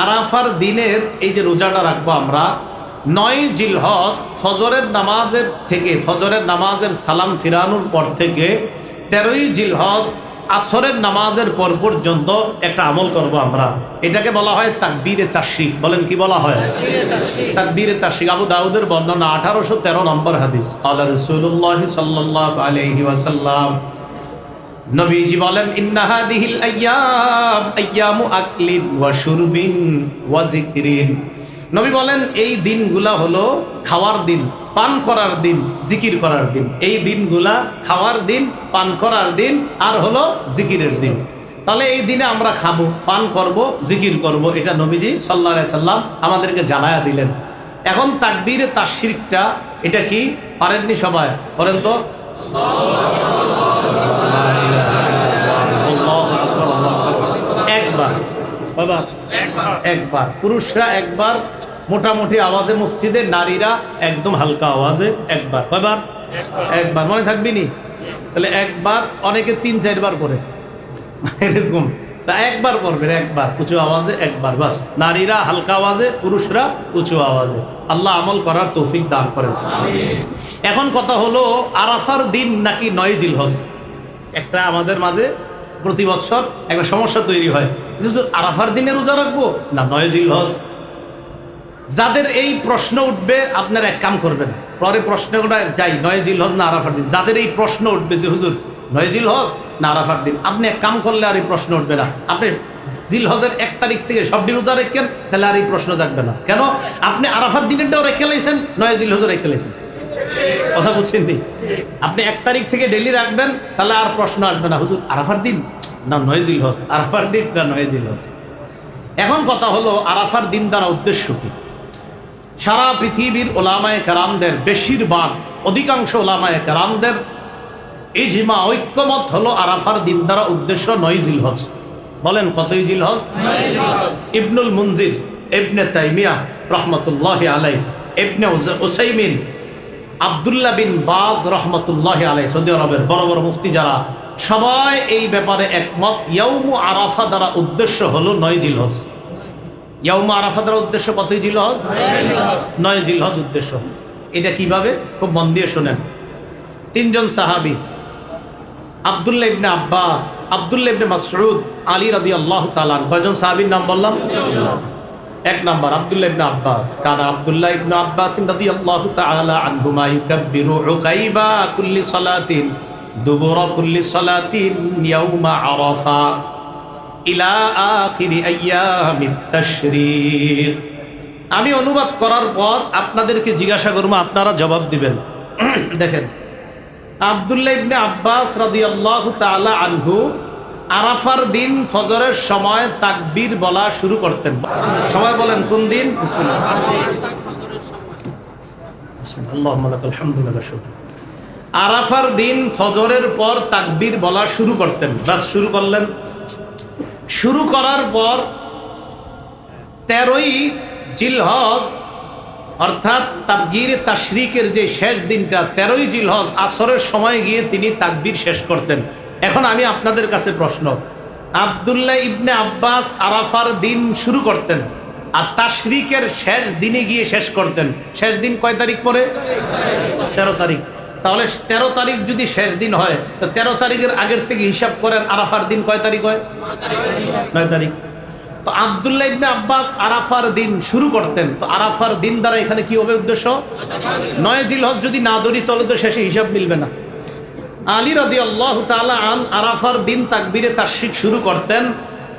আরাফার দিনের এই যে রোজাটা রাখবো আমরা, 9 জিলহজ ফজরের নামাজের থেকে, ফজরের নামাজের সালাম ফিরানোর পর থেকে 13ই জিলহজ আসরের নামাজের পর পর্যন্ত একটা আমল করব আমরা, এটাকে বলা হয় তাকবীরে তাশরিক। বলেন কি বলা হয়? তাকবীরে তাশরিক। আবু দাউদের বর্ণনা 1813 নম্বর হাদিস, ক্বালা রাসূলুল্লাহ সাল্লাল্লাহু আলাইহি ওয়াসাল্লাম, নবীজি বলেন, ইন্না হাদিহিল আইয়াম আইয়ামু আকলিন ওয়া শুরবিন ওয়া যিকরিন, নবী বলেন এই দিনগুলা হলো খাওয়ার দিন, পান করার দিন, জিকির করার দিন। এই দিনগুলা খাওয়ার দিন, পান করার দিন, আর হলো জিকিরের দিন। তাহলে এই দিনে আমরা খাবো, পান করব, জিকির করব, এটা নবীজি সাল্লাল্লাহু আলাইহি সাল্লাম আমাদেরকে জানায়া দিলেন। এখন তাকবীরে তাশরিকটা এটা কি পারেননি সবাই? করেন তো। একবার বাবা, একবার পুরুষরা একবার মোটামুটি আওয়াজে মসজিদে, নারীরা একদম হালকা আওয়াজে একবার, কয়বার? একবার। মনে থাকবি নি? তাহলে একবার, অনেকে 3-4 বার করে এরকম, তা একবার করবেন, একবার উঁচু আওয়াজে একবার, বাস। নারীরা হালকা আওয়াজে, পুরুষরা উঁচু আওয়াজে। আল্লাহ আমল করার তৌফিক দান করেন। এখন কথা হলো, আরাফার দিন নাকি 9 জিলহজ? একটা আমাদের মাঝে প্রতি বছর একটা সমস্যা তৈরি হয়, আরাফার দিনে রোজা রাখবো না 9 জিলহজ? যাদের এই প্রশ্ন উঠবে, আপনারা এক কাম করবেন, পরে প্রশ্নটা যাই 9 জিলহজ না আরাফার দিন। যাদের এই প্রশ্ন উঠবে যে হুজুর 9 জিলহজ না আরাফার দিন, আপনি এক কাম করলে আর এই প্রশ্ন উঠবে না। আপনি জিলহজের 1 তারিখ থেকে সবটি রোজা রেখেন, তাহলে আর এই প্রশ্ন জাগবে না। কেন? আপনি আরাফার দিনেরটাও রেখে লাইছেন, 9 জিলহজও রেখে লাইছেন। কথা বুঝছেন নি? আপনি 1 তারিখ থেকে ডেলি রাখবেন, তাহলে আর প্রশ্ন আসবে না, হুজুর আরাফার দিন না 9 জিলহজ, আরাফার দিন না 9 জিলহজ। এখন কথা হলো, আরাফার দিন দ্বারা উদ্দেশ্য কি? সারা পৃথিবীর ওলামায়ে কেরামদের বেশিরভাগ, অধিকাংশ ওলামায়ে কেরামদের ইজমা, ঐক্যমত হলো আরাফার দিন দ্বারা উদ্দেশ্য 9 জিলহজ। বলেন কতই জিলহজ? ইবনুল মুনজির, ইবনে তাইমিয়াহ রহমতুল্লাহি আলাইহি, ইবনে উসাইমিন, আব্দুল্লাহ বিন বাজ রহমতুল্লাহি আলাইহি, সৌদি আরবের বড় বড় মুফতি যারা, সবাই এই ব্যাপারে একমত। ইয়াউমু আরাফা দ্বারা উদ্দেশ্য হলো 9 জিলহজ। ইয়াউমু আরাফা দ্বারা উদ্দেশ্য কতই জিলহজ? 9 জিলহজ উদ্দেশ্য। এটা কিভাবে? খুব মন দিয়ে শোনেন। 3 জন সাহাবী, আব্দুল্লাহ ইবনে আব্বাস, আব্দুল্লাহ ইবনে মাসউদ, আলী রাদিয়াল্লাহু তাআলা। কয়জন সাহাবীর নাম বললাম? 1 নাম্বার আব্দুল্লাহ ইবনে আব্বাস। কানা আব্দুল্লাহ ইবনে আব্বাস রাদিয়াল্লাহু তাআলা আনহুমা ইউকাব্বিরু উকাইবা কুল্লি সালাতিন দুবুরা কুল্লি সালাতিন ইয়াউমা আরাফা। ইলা আখিরি আইয়ামিত তাশরীক। আমি অনুবাদ করার পর আপনাদেরকে জিজ্ঞাসা করব, আপনারা জবাব দিবেন। দেখেন, আব্দুল্লাহ ইবনে আব্বাস রাদিয়াল্লাহু তাআলা আনহু আরাফার দিন ফজরের সময় তাকবীর বলা শুরু করতেন। সবাই বলেন কোন দিন? বিসমিল্লাহ। আল্লাহুম্মা লাকাল হামদু ওয়া লাকাল শুকর। আরাফার দিন ফজরের পর তাকবীর বলা শুরু করতেন। বাস শুরু করলেন। শুরু করার পর 13ই জিলহজ অর্থাৎ তাকবীরে তাশরিকের যে শেষ দিনটা 13ই জিলহজ আসরের সময় গিয়ে তিনি তাকবীর শেষ করতেন। এখন আমি আপনাদের কাছে প্রশ্ন, আব্দুল্লাহ ইবনে আব্বাস আরাফার দিন শুরু করতেন আর তাশরিকের শেষ দিনে গিয়ে শেষ করতেন। শেষ দিন কয় তারিখ পরে? 13 তারিখ। তাহলে 13 তারিখ যদি শেষ দিন হয় তো 13 তারিখের আগের থেকে হিসাব করেন আরাফার দিন কয় তারিখ হয়? 9 তারিখ। তো আব্দুল্লাহ ইবনে আব্বাস আরাফার দিন শুরু করতেন। তো আরাফার দিন দ্বারা এখানে কি হবে উদ্দেশ্য? 9 জিলহজ যদি না ধরি তাহলে তো শেষে হিসাব মিলবে না। আলী রাদিয়াল্লাহু তাআলা আন আরাফার দিন তাকবীরে তাশরিক শুরু করতেন,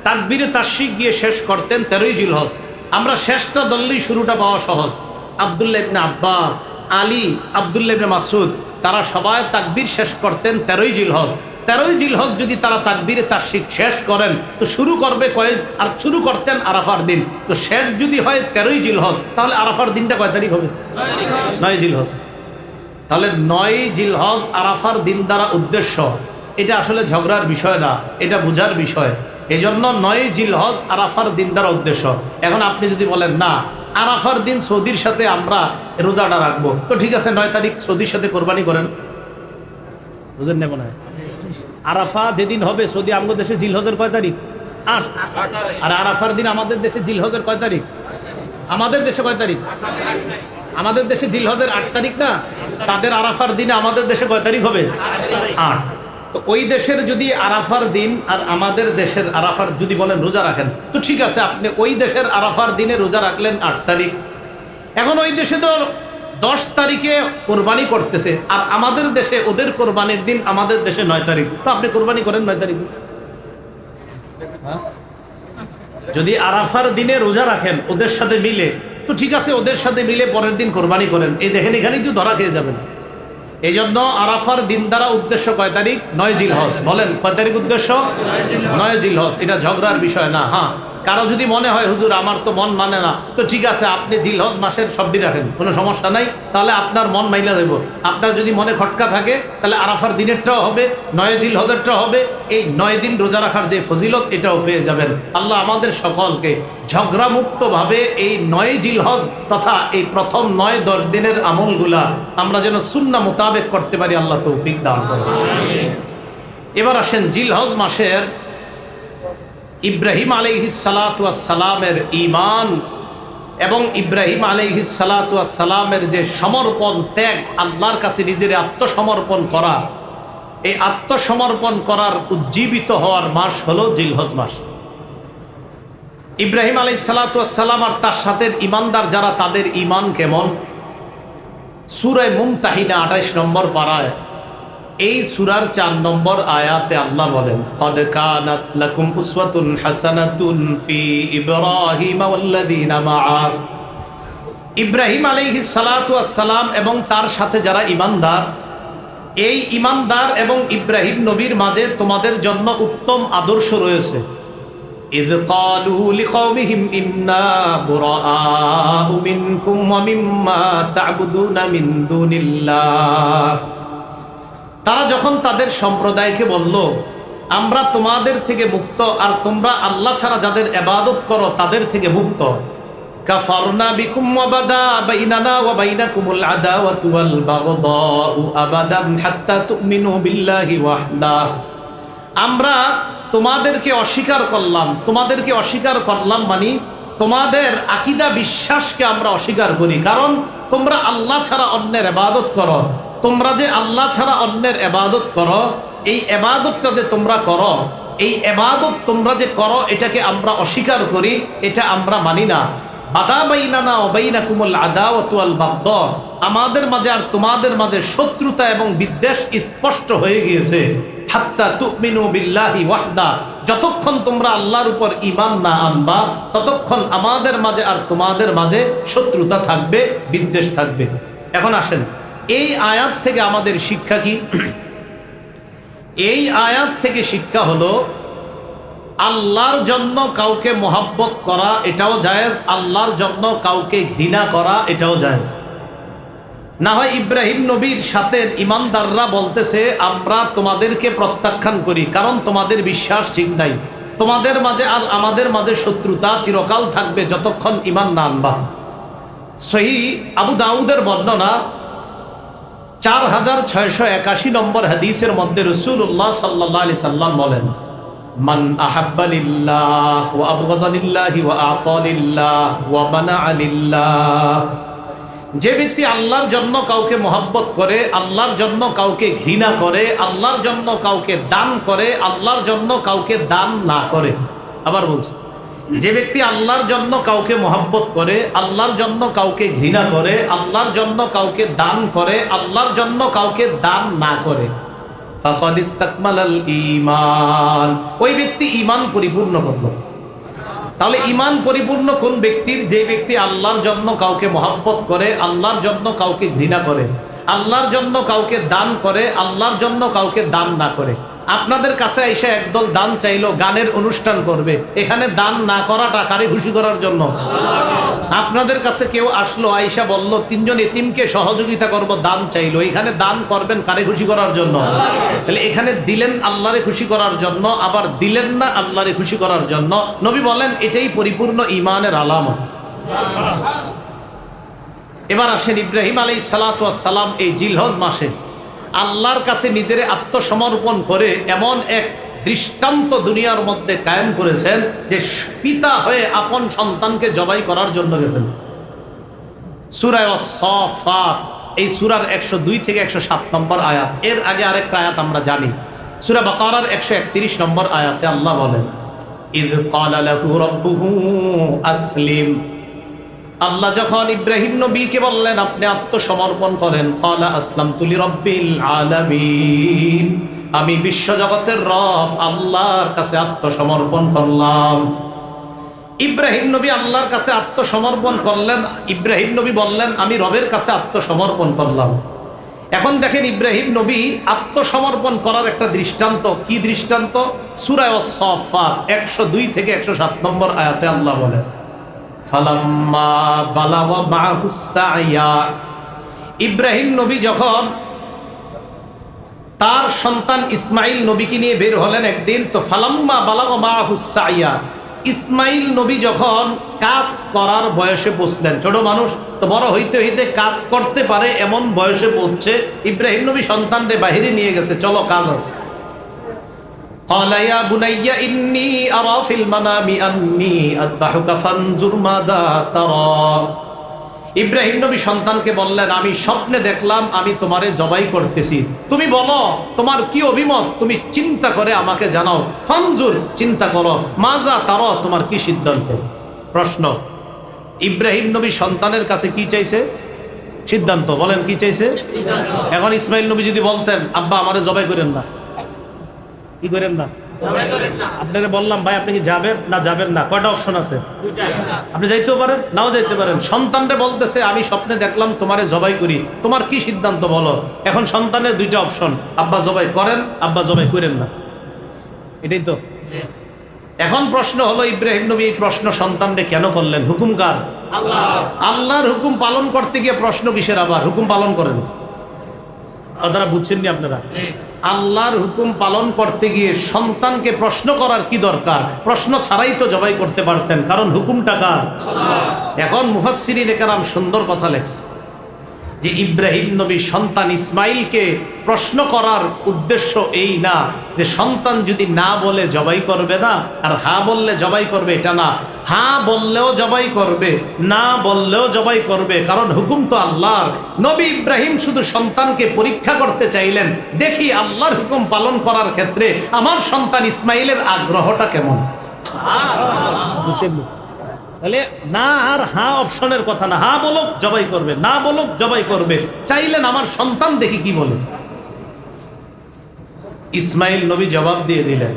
তাকবীরে তাশরিক গিয়ে শেষ করতেন 13ই জিলহজ। আমরা শেষটা ধরলেই শুরুটা পাওয়া সহজ। আব্দুল্লাহ ইবনে আব্বাস, আলী, আব্দুল্লাহ ইবনে মাসউদ তারা সবাই তাকবীর শেষ করতেন 13ই জিলহজ। 13ই জিলহজ যদি তারা তাকবীরে তাশরিক শেষ করেন তো শুরু করবে আর শুরু করতেন আরাফার দিন। তো শেষ যদি হয় 13ই জিলহজ তাহলে আরাফার দিনটা কয় তারিখ হবে? 9 জিলহজ। তাহলে 9 জিলহজ আরাফার দিন দ্বারা উদ্দেশ্য, এটা আসলে ঝগড়ার বিষয় না, এটা বোঝার বিষয়। এই জন্য 9 জিলহজ আরাফার দিন দ্বারা উদ্দেশ্য। এখন আপনি যদি বলেন না আরাফার দিন সৌদির সাথে আমরা রোজাটা রাখবো, তো ঠিক আছে 9 তারিখ সৌদির সাথে কোরবানি করেন। বুঝেন না? মনে হয় আরাফা যেদিন হবে সৌদি আমাদের দেশে জিলহজের কয় তারিখ? 8। আর আরাফার দিন আমাদের দেশে জিলহজের কয় তারিখ? আমাদের দেশে কয় তারিখ? আমাদের দেশে জিলহজের 8 তারিখ না? তাদের আরাফার দিনে আমাদের দেশে কয় তারিখ হবে? 8। তো ওই দেশের যদি আরাফার দিন আর আমাদের দেশের আরাফার যদি বলেন রোজা রাখেন, তো ঠিক আছে আপনি ওই দেশের আরাফার দিনে রোজা রাখলেন 8 তারিখ। এখন ওই দেশে তো 10 তারিখে কোরবানি করতেছে, আর আমাদের দেশে ওদের কোরবানির দিন আমাদের দেশে 9 তারিখ। তো আপনি কোরবানি করেন 9 তারিখ। যদি আরাফার দিনে রোজা রাখেন ওদের সাথে মিলে, তো ঠিক আছে ওদের সাথে মিলে পরের দিন কোরবানি করেন। এই দেখেন এখানেই তো ধরা খেয়ে যাবেন। এই জন্য আরাফার দিন দ্বারা উদ্দেশ্য কয় তারিখ? 9 জিলহজ। বলেন কয় তারিখ উদ্দেশ্য? 9 জিলহজ। এটা ঝগড়ার বিষয় না। হ্যাঁ, কারো যদি মনে হয় হুজুর আমার তো মন মানে না, তো ঠিক আছে আপনি জিলহজ মাসের সব দিন রাখেন, কোনো সমস্যা নাই। তাহলে আপনার মন মাইলা দেব। আপনার যদি মনে খটকা থাকে তাহলে আরাফার দিনেরটাও হবে, 9 জিলহজেরটাও হবে। এই 9 দিন রোজা রাখার যে ফজিলত এটাও পেয়ে যাবেন। আল্লাহ আমাদের সকলকে ঝগড়ামুক্তভাবে এই 9 জিলহজ তথা এই প্রথম 9-10 দিনের আমলগুলা আমরা যেন সুন্নাহ মোতাবেক করতে পারি, আল্লাহ তৌফিক দান করুন। এবার আসেন জিলহজ মাসের ইব্রাহিম আলাইহিস সালাতু ওয়াস সালামের ঈমান এবং ইব্রাহিম আলাইহিস সালাতু ওয়াস সালামের যে সমর্পণ ত্যাগ, আল্লাহর কাছে নিজের আত্মসমর্পণ করা, এই আত্মসমর্পণ করার উজ্জীবিত হওয়ার মাস হলো জিলহজ মাস। ইব্রাহিম আলাইহিস সালাতু ওয়াস সালাম আর তার সাথে ঈমানদার যারা, তাদের ঈমান কেমন? সূরা মুমতাহিনা 28 নম্বর পারায় এই সূরার 4 নম্বর আয়াতে আল্লাহ বলেন, ক্বাদ কানাত লাকুম উসওয়াতুন হাসানাতুন ফি ইব্রাহিম ওয়াল্লাযীনা মাআ। ইব্রাহিম আলাইহিস সালাতু ওয়াস সালাম এবং তার সাথে যারা ঈমানদার, এই ঈমানদার এবং ইব্রাহিম নবীর মাঝে তোমাদের জন্য উত্তম আদর্শ রয়েছে। ইয ক্বালু লিকওমিহিম ইন্না বুরাআউ মিনকুম ওয়া মিম্মা তা'বুদুনা মিন দুনিল্লাহ। তারা যখন তাদের সম্প্রদায়কে বলল আমরা তোমাদের থেকে মুক্ত, আর তোমরা আল্লাহ ছাড়া যাদের ইবাদত করো তাদের থেকে মুক্ত। কাফারনা বিকুম ওয়া বাদা বাইনানা ওয়া বাইনাকুমুল আদাওয়াতু ওয়াল বাগদাউ আবাদান হাত্তা তুমিনু বিল্লাহি ওয়াহদা। আমরা তোমাদেরকে অস্বীকার করলাম। তোমাদেরকে অস্বীকার করলাম মানে তোমাদের আকীদা বিশ্বাসকে আমরা অস্বীকার করি, কারণ তোমরা আল্লাহ ছাড়া অন্যের ইবাদত করো। তোমরা যে আল্লাহ ছাড়া অন্যের ইবাদত করো, এই ইবাদতটা যে তোমরা করো, এই ইবাদত তোমরা যে করো এটাকে আমরা অস্বীকার করি, এটা আমরা মানি না। বাদা বাইনানা ওয়া বাইনাকুমুল আদাওয়াতু ওয়াল বাগদা, আমাদের মাঝে আর তোমাদের মাঝে শত্রুতা এবং বিদ্বেষ স্পষ্ট হয়ে গিয়েছে। হাত্তা তুমিনু বিল্লাহি ওয়াহদা, যতক্ষণ তোমরা আল্লাহর উপর ঈমান না আনবা ততক্ষণ আমাদের মাঝে আর তোমাদের মাঝে শত্রুতা থাকবে, বিদ্বেষ থাকবে। এখন আসেন, এই আয়াত থেকে আমাদের শিক্ষা কি? এই আয়াত থেকে শিক্ষা হলো আল্লাহর জন্য কাউকে মোহাব্বত করা এটাও জায়েজ, আল্লাহর জন্য কাউকে ঘৃণা করা এটাও জায়েজ। না হয় ইব্রাহিম নবীর সাথে ইমানদাররা বলতেছে আমরা তোমাদেরকে প্রত্যাখ্যান করি, কারণ তোমাদের বিশ্বাস ঠিক নাই, তোমাদের মাঝে আর আমাদের মাঝে শত্রুতা চিরকাল থাকবে যতক্ষণ ঈমান না আনবা। সহিহ আবু দাউদের বর্ণনা 4681 নম্বর হাদিসের মধ্যে রাসূলুল্লাহ সাল্লাল্লাহু আলাইহি সাল্লাম বলেন, মান আহাব্বা লিল্লাহ ওয়া আবগাযা লিল্লাহি ওয়া আতা লিল্লাহ ওয়া মানাআ লিল্লাহ, যে ব্যক্তি আল্লাহর জন্য কাউকে মহব্বত করে, আল্লাহর জন্য কাউকে ঘৃণা করে, আল্লাহর জন্য কাউকে দান করে, আল্লাহর জন্য কাউকে দান না করে। আবার বলছি, যে ব্যক্তি আল্লাহর জন্য কাউকে মহব্বত করে, আল্লাহর জন্য কাউকে ঘৃণা করে, আল্লাহর জন্য কাউকে দান করে, আল্লাহর জন্য কাউকে দান না করে, ফাকাদ ইসতাকমালাল ঈমান, ওই ব্যক্তি ঈমান পরিপূর্ণ করলো। তাহলে ঈমান পরিপূর্ণ কোন ব্যক্তির? যে ব্যক্তি আল্লাহর জন্য কাউকে মহব্বত করে, আল্লাহর জন্য কাউকে ঘৃণা করে, আল্লাহর জন্য কাউকে দান করে, আল্লাহর জন্য কাউকে দান না করে। আপনাদের কাছে এসে একদল দান চাইলো, গানের অনুষ্ঠান করবে, এখানে দান না করাটা কারে খুশি করার জন্য? আপনাদের কাছে কেউ আসলো, আয়েশা বলল 3 জন এতিমকে সহযোগিতা করব, দান চাইলো, এখানে দান করবেন কারে খুশি করার জন্য? তাহলে এখানে দিলেন আল্লাহরে খুশি করার জন্য, আবার দিলেন না আল্লাহরে খুশি করার জন্য। নবী বলেন এটাই পরিপূর্ণ ঈমানের আলামত। এবার আসেন, ইব্রাহিম আলাইহিস সালাতু ওয়াস সালাম এই জিলহজ মাসে আল্লাহর কাছে নিজের আত্মসমর্পণ করে এমন এক দৃষ্টান্ত দুনিয়ার মধ্যে কায়েম করেছেন যে পিতা হয়ে আপন সন্তানকে জবাই করার জন্য গেছেন। সূরা আস-সাফাত, এই সূরার 102 থেকে 107 নম্বর আয়াত। এর আগে আরেকটা আয়াত আমরা জানি, সূরা বাকারার 131 নম্বর আয়াতে আল্লাহ বলেন, ইয ক্বালা লাহু রাব্বুহু আসলিম, আল্লাহ যখন ইব্রাহিম নবীকে বললেন আপনি আত্মসমর্পণ করেন, ক্বালা আসলামতু লিরাব্বিল আলামিন, আমি বিশ্বজগতের রব আল্লাহর কাছে আত্মসমর্পণ করলাম। ইব্রাহিম নবী আল্লাহর কাছে আত্মসমর্পণ করলেন, ইব্রাহিম নবী বললেন আমি রবের কাছে আত্মসমর্পণ করলাম। এখন দেখেন ইব্রাহিম নবী আত্মসমর্পণ করার একটা দৃষ্টান্ত। কি দৃষ্টান্ত? সূরা আস-সাফাত 102 থেকে 107 নম্বর আয়াতে আল্লাহ বলেন, ফালাম্মা বালাগা মা'হুস সা'য়া, ইব্রাহিম নবী যখন তার সন্তান ইসমাইল নবীকে নিয়ে বের হলেন একদিন, তো ফালাম্মা বালাগা মা'হুস সা'য়া, ইসমাইল নবী যখন কাজ করার বয়সে পৌঁছলেন, ছোট মানুষ তো বড় হইতে হইতে কাজ করতে পারে এমন বয়সে পৌঁছছে, ইব্রাহিম নবী সন্তানরে বাহিরে নিয়ে গেছে, চলো কাজ আছে। قال يا بني إني أرى في المنام أني أذبحك فانظر ماذا ترى, ইব্রাহিম নবী সন্তানকে বললেন আমি স্বপ্নে দেখলাম আমি তোমারে জবাই করতেছি, তুমি বলো তোমার কি অভিমত, তুমি চিন্তা করে আমাকে জানাও। ফানজুর, চিন্তা করো, মাজা তারা, তোমার কি সিদ্ধান্ত? প্রশ্ন, ইব্রাহিম নবী সন্তানের কাছে কি চাইছে? সিদ্ধান্ত। বলেন কি চাইছে? এখন ইসমাইল নবী যদি বলতেন আব্বা আমারে জবাই করেন না, কি করেন না, আপনাকে বললাম ভাই আপনি কি যাবেন না যাবেন না, কয়টা অপশন আছে? আপনি যাইতেও পারেন নাও যাইতে পারেন। সন্তানরে বলতেছে আমি স্বপ্নে দেখলাম তোমারে জবাই করি, তোমার কি সিদ্ধান্ত বলো? এখন সন্তানের 2টা অপশন, আব্বা জবাই করেন, আব্বা জবাই করেন না, এটাই তো। এখন প্রশ্ন হলো ইব্রাহিম নবী এই প্রশ্ন সন্তানরে কেন করলেন? হুকুম কার? আল্লাহ। আল্লাহর হুকুম পালন করতে গিয়ে প্রশ্ন কিসের? আবার হুকুম পালন করেন, আপনারা বুঝছেননি? আপনারা আল্লাহর হুকুম পালন করতে গিয়ে সন্তানকে প্রশ্ন করার কি দরকার? প্রশ্ন ছাড়াই তো জবাই করতে পারতেন, কারণ হুকুমটা কার? এখন মুফাসসিরিনে কেরাম সুন্দর কথা লেখছে যে ইব্রাহিম নবী সন্তান ইসমাইলকে প্রশ্ন করার উদ্দেশ্য এই না যে সন্তান যদি না বলে জবাই করবে না, আর হ্যাঁ বললে জবাই করবে, এটা না। হ্যাঁ বললেও জবাই করবে, না বললেও জবাই করবে, কারণ হুকুম তো আল্লাহর। নবী ইব্রাহিম শুধু সন্তানকে পরীক্ষা করতে চাইলেন, দেখি আল্লাহর হুকুম পালন করার ক্ষেত্রে আমার সন্তান ইসমাইলের আগ্রহটা কেমন। তাহলে না আর হ্যাঁ অপশনের কথা না, হ্যাঁ বলুক জবাই করবে, না বলুক জবাই করবে, চাইলেন আমার সন্তান দেখি কি বলে। ইসমাইল নবী জবাব দিয়ে দিলেন,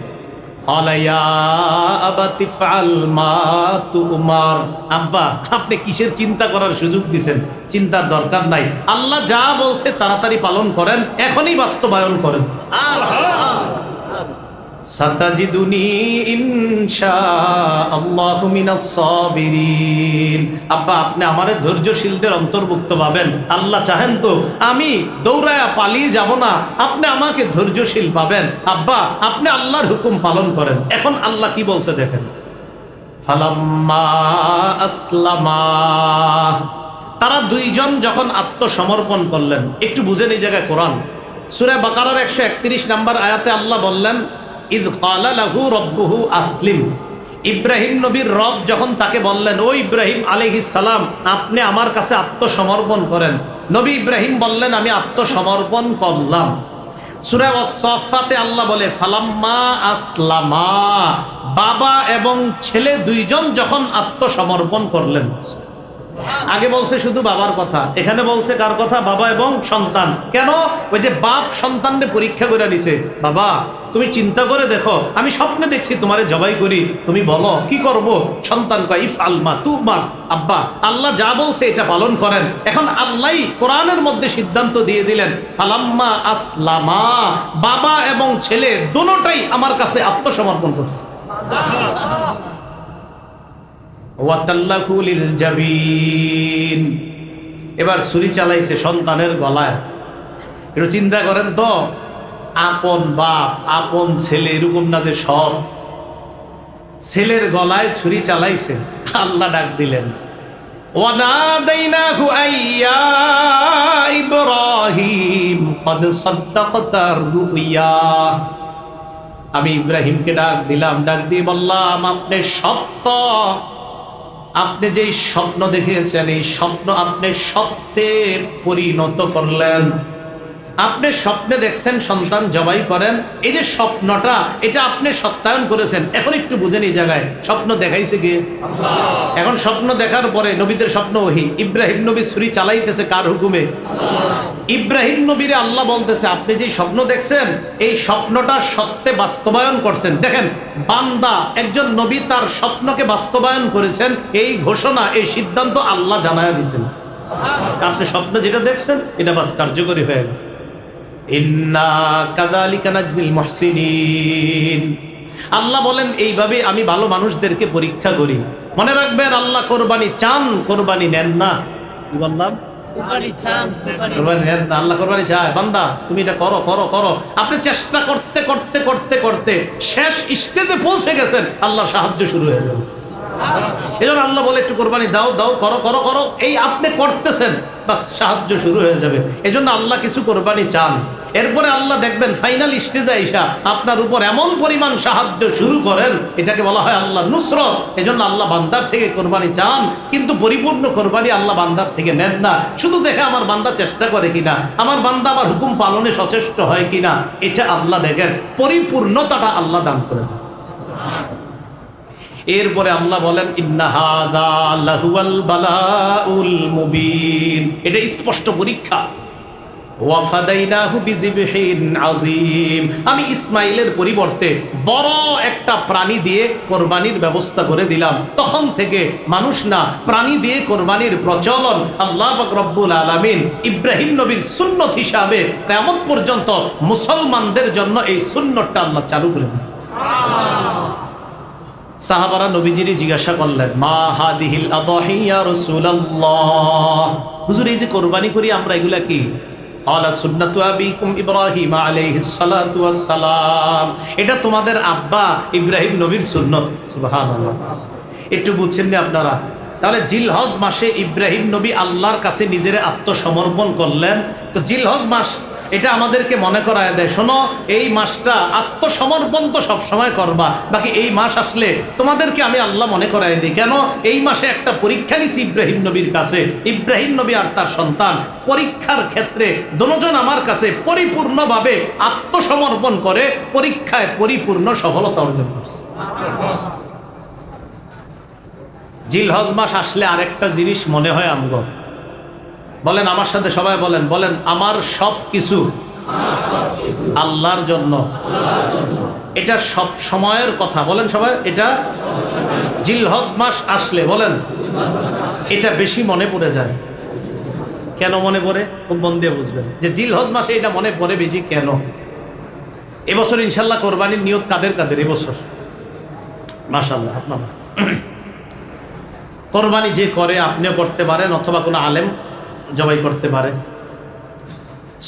আব্বা, আপনি কিসের চিন্তা করার সুযোগ দিছেন? চিন্তার দরকার নাই। আল্লাহ যা বলছে তাড়াতাড়ি পালন করেন, এখনই বাস্তবায়ন করেন। সাতাজিদুনি ইনশাআল্লাহু মিনাস সাবিরিন। আব্বা, আপনি আমারে ধৈর্যশীলদের অন্তর্ভুক্ত পাবেন। আল্লাহ চাহেন তো আমি দৌড়ায়া পালিয়ে যাব না, আপনি আমাকে ধৈর্যশীল পাবেন। আব্বা, আপনি আল্লাহর হুকুম পালন করেন। এখন আল্লাহ কি বলছে দেখেন, ফালাম্মা আসলামা, তারা দুইজন যখন আত্মসমর্পণ করলেন। একটু বুঝেন এই জায়গায় কোরআন সূরা বাকারার 131 নম্বর আয়াতে আল্লাহ বললেন, ইদ ক্বালা লাহু রাব্বুহু আসলিম। ইব্রাহিম নবীর রব যখন তাকে বললেন, ও ইব্রাহিম আলাইহিস সালাম, আপনি আমার কাছে আত্মসমর্পণ করেন। নবী ইব্রাহিম বললেন, আমি আত্মসমর্পণ করলাম। সূরা ওয়াস-সাফফাতে আল্লাহ বলে, ফালাম্মা আসলামা, বাবা এবং ছেলে দুইজন যখন আত্মসমর্পণ করলেন। আগে বলছে শুধু বাবার কথা, এখানে বলছে কার কথা? বাবা এবং সন্তান। কেন? ওই যে বাপ সন্তানকে পরীক্ষা করে নিছে, বাবা তুমি চিন্তা করে দেখো, আমি স্বপ্নে দেখছি তোমারে জবাই করি, তুমি বলো কি করব? সন্তান কয় ইফআল মা তুমার। আব্বা, আল্লাহ যা বলছে এটা পালন করেন। এখন আল্লাহই কোরআনের মধ্যে সিদ্ধান্ত দিয়ে দিলেন, ফালাম্মা আসলামা, বাবা এবং ছেলে দুটোটাই আমার কাছে আত্মসমর্পণ করছে। ওয়াতাল্লাহু লিল জাবিন, এবার ছুরি চালাইছে সন্তানের গলায়। একটু চিন্তা করেন তো, আপন বাপ আপন ছেলে, এরকম না যে সব, ছেলের গলায় ছুরি চালাইছে। আল্লাহ ডাক দিলেন, ওয়ানাদাইনাহু আইয়া ইব্রাহিম ক্বাদ সাদ্দাকতার রুইয়া। আমি ইব্রাহিমকে ডাক দিলাম, ডাক দিয়ে বললাম, আপনি সত্য, আপনি যেই স্বপ্ন দেখেছেন এই স্বপ্ন আপনি সত্যে পরিণত করলেন। আপনি স্বপ্নে দেখছেন সন্তান জবাই করেন, এই যে স্বপ্নটা এটা আপনি সত্যায়ন করেছেন। এখন একটু বুঝেন, এই জায়গায় স্বপ্ন দেখাইছে কে? আল্লাহ। এখন স্বপ্ন দেখার পরে নবীদের স্বপ্ন ওহী। ইব্রাহিম নবী ছুরি চালাইতেছে কার হুকুমে? ইব্রাহিম নবীরে আল্লাহ বলতেছে, আপনি যে স্বপ্ন দেখছেন এই স্বপ্নটা সত্যে বাস্তবায়ন করছেন। দেখেন, বান্দা একজন নবী তার স্বপ্নকে বাস্তবায়ন করেছেন, এই ঘোষণা এই সিদ্ধান্ত আল্লাহ জানায় দিয়েছেন। আপনি স্বপ্ন যেটা দেখছেন এটা বাস কার্যকরী হয়ে গেছে। ইন্না কাযালিকা নাজজিল মুহসিনিন। আল্লাহ বলেন, এইভাবে আমি ভালো মানুষদেরকে পরীক্ষা করি। মনে রাখবেন, আল্লাহ কোরবানি চান, কোরবানি নেন না। কি বললাম? আল্লাহ কোরবানি চায়। বান্দা তুমি এটা করো করো করো। আপনি চেষ্টা করতে করতে করতে করতে শেষ স্টেজে পৌঁছে গেছেন, আল্লাহ সাহায্য শুরু হয়ে যাবে। এজন্য আল্লাহ বলে, একটু কোরবানি দাও দাও, করো করো করো। এই আপনি করতেছেন, বাস সাহায্য শুরু হয়ে যাবে। এজন্য আল্লাহ কিছু কোরবানি চান, এরপরে আল্লাহ দেখবেন ফাইনাল স্টেজে আইসা আপনার উপর এমন পরিমাণ সাহায্য শুরু করেন, এটাকে বলা হয় আল্লাহ নুসরত। এজন্য আল্লাহ বান্দার থেকে কোরবানি চান, কিন্তু পরিপূর্ণ কোরবানি আল্লাহ বান্দার থেকে নেন না। শুধু দেখে আমার বান্দা চেষ্টা করে কিনা, আমার বান্দা আমার হুকুম পালনে সচেষ্ট হয় কিনা, এটা আল্লাহ দেখেন। পরিপূর্ণতাটা আল্লাহ দান করে দেন। এরপরে আল্লাহ বলেন, ইন্না হাযা লাহুয়াল বালাউল মুবিন, এটা স্পষ্ট পরীক্ষা। ওয়াফাদাইনাহু বিযিবহিন আযীম, আমি ইসমাইলের পরিবর্তে বড় একটা প্রাণী দিয়ে কোরবানির ব্যবস্থা করে দিলাম। তখন থেকে মানুষ না, প্রাণী দিয়ে কোরবানির প্রচলন আল্লাহ পাক রব্বুল আলামিন ইব্রাহিম নবীর সুন্নত হিসাবে কিয়ামত পর্যন্ত মুসলমানদের জন্য এই সুন্নতটা আল্লাহ চালু করে দিয়েছেন। সাহাবারা নবীজিরে জিজ্ঞাসা করলেন, মা হাদিহিল আদাহি ইয়া রাসূলুল্লাহ, হুজুর এই যে কোরবানি করি আমরা, এগুলা কি? ক্বালা সুন্নাতু আবিকুম ইব্রাহিম আলাইহিস সালাতু ওয়াস সালাম, এটা তোমাদের আব্বা ইব্রাহিম নবীর সুন্নত। সুবহানাল্লাহ। একটু বুঝছেন না আপনারা? তাহলে জিলহজ মাসে ইব্রাহিম নবী আল্লাহর কাছে নিজের আত্মসমর্পণ করলেন। তো জিলহজ মাস এটা আমাদেরকে মনে করায় দেয়, শোনো এই মাসটা আত্মসমর্পণ তো সবসময় করবা, বাকি এই মাস আসলে তোমাদেরকে আমি আল্লাহ মনে করায় দিই। কেন? এই মাসে একটা পরীক্ষা নিছি ইব্রাহিম নবীর কাছে। ইব্রাহিম নবী আর তার সন্তান পরীক্ষার ক্ষেত্রে দুজন আমার কাছে পরিপূর্ণভাবে আত্মসমর্পণ করে পরীক্ষায় পরিপূর্ণ সফলতা অর্জন করছে। জিলহজ মাস আসলে আরেকটা জিনিস মনে হয় আমগো, বলেন আমার সাথে সবাই বলেন, বলেন আমার সব কিছু আল্লাহর জন্য। এটা সব সময়ের কথা, বলেন সবাই। এটা জিলহজ মাস আসলে বলেন এটা বেশি মনে পড়ে যায়। কেন মনে পড়ে? খুব মন দিয়ে বুঝবেন যে জিলহজ মাসে এটা মনে পড়ে বেশি কেন। এবছর ইনশাল্লাহ কোরবানির নিয়ত কাদের কাদের এবছর? মাশাআল্লাহ, আপনারা কোরবানি যে করে আপনিও করতে পারেন, অথবা কোনো আলেম জবাই করতে পারে।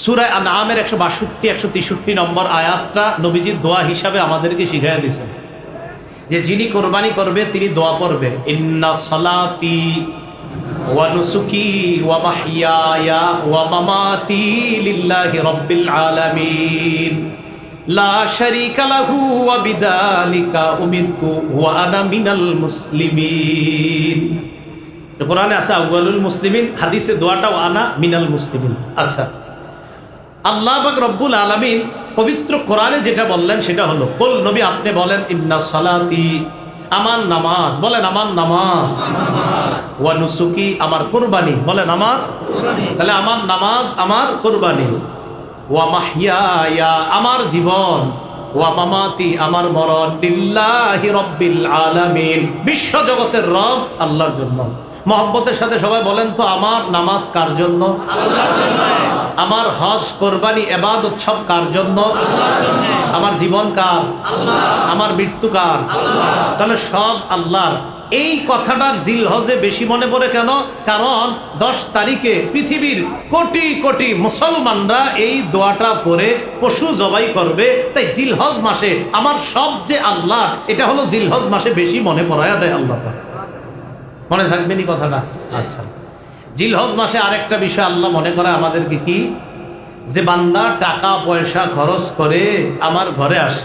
সূরা আনআমের 162-163 নম্বর আয়াতটা নবীজির দোয়া হিসাবে আমাদেরকে শিখাইয়া দিয়েছেন যে যিনি কোরবানি করবে তিনি দোয়া পড়বে, ইন্না সালাতি ওয়া নুসুকি ওয়া মাহইয়ায়া ওয়া মামাতি লিল্লাহি রাব্বিল আলামিন লা শারীকা লাহু ওয়া বিযালিকা উমিরতু ওয়া আনা মিনাল মুসলিমিন। তো কোরআনে আছে আউয়ালুল মুসলিমিন, হাদিসে দোয়াটাও আনা মিনাল মুসলিমিন। আচ্ছা, আল্লাহ পাক রব্বুল আলামিন পবিত্র কোরআনে যেটা বললেন সেটা হলো, কুল নবী আপনি বলেন, ইন্না সালাতি আমার নামাজ, বলেন আমার নামাজ, ওয়া নুসুকি আমার কুরবানি, বলেন আমার কুরবানি, তাহলে আমার নামাজ আমার কুরবানি, ওয়া মাহইয়ায়া আমার জীবন, ওয়া মামাতি আমার মরণ, লিল্লাহি রাব্বিল আলামিন বিশ্ব জগতের রব আল্লাহর জন্য। মহব্বতের সাথে সবাই বলেন তো, আমার নামাজ কার জন্য? আল্লাহর জন্য। আমার হজ কোরবানি ইবাদত সব কার জন্য? আল্লাহর জন্য। আমার জীবন কার? আল্লাহ। আমার মৃত্যু কার? আল্লাহ। তাহলে সব আল্লাহর। এই কথাটার জিলহজে বেশি মনে পড়ে কেন? কারণ 10 তারিখে পৃথিবীর কোটি কোটি মুসলমানরা এই দোয়াটা পড়ে পশু জবাই করবে। তাই জিলহজ মাসে আমার সব যে আল্লাহ, এটা হলো জিলহজ মাসে বেশি মনে পড়ায়া দেয় আল্লাহ তাআলা। মনে থাকবেনি কথাটা? আচ্ছা, জিলহজ মাসে আরেকটা বিষয় আল্লাহ মনে করে আমাদেরকে কি, যে বান্দা টাকা পয়সা খরচ করে আমার ঘরে আসে,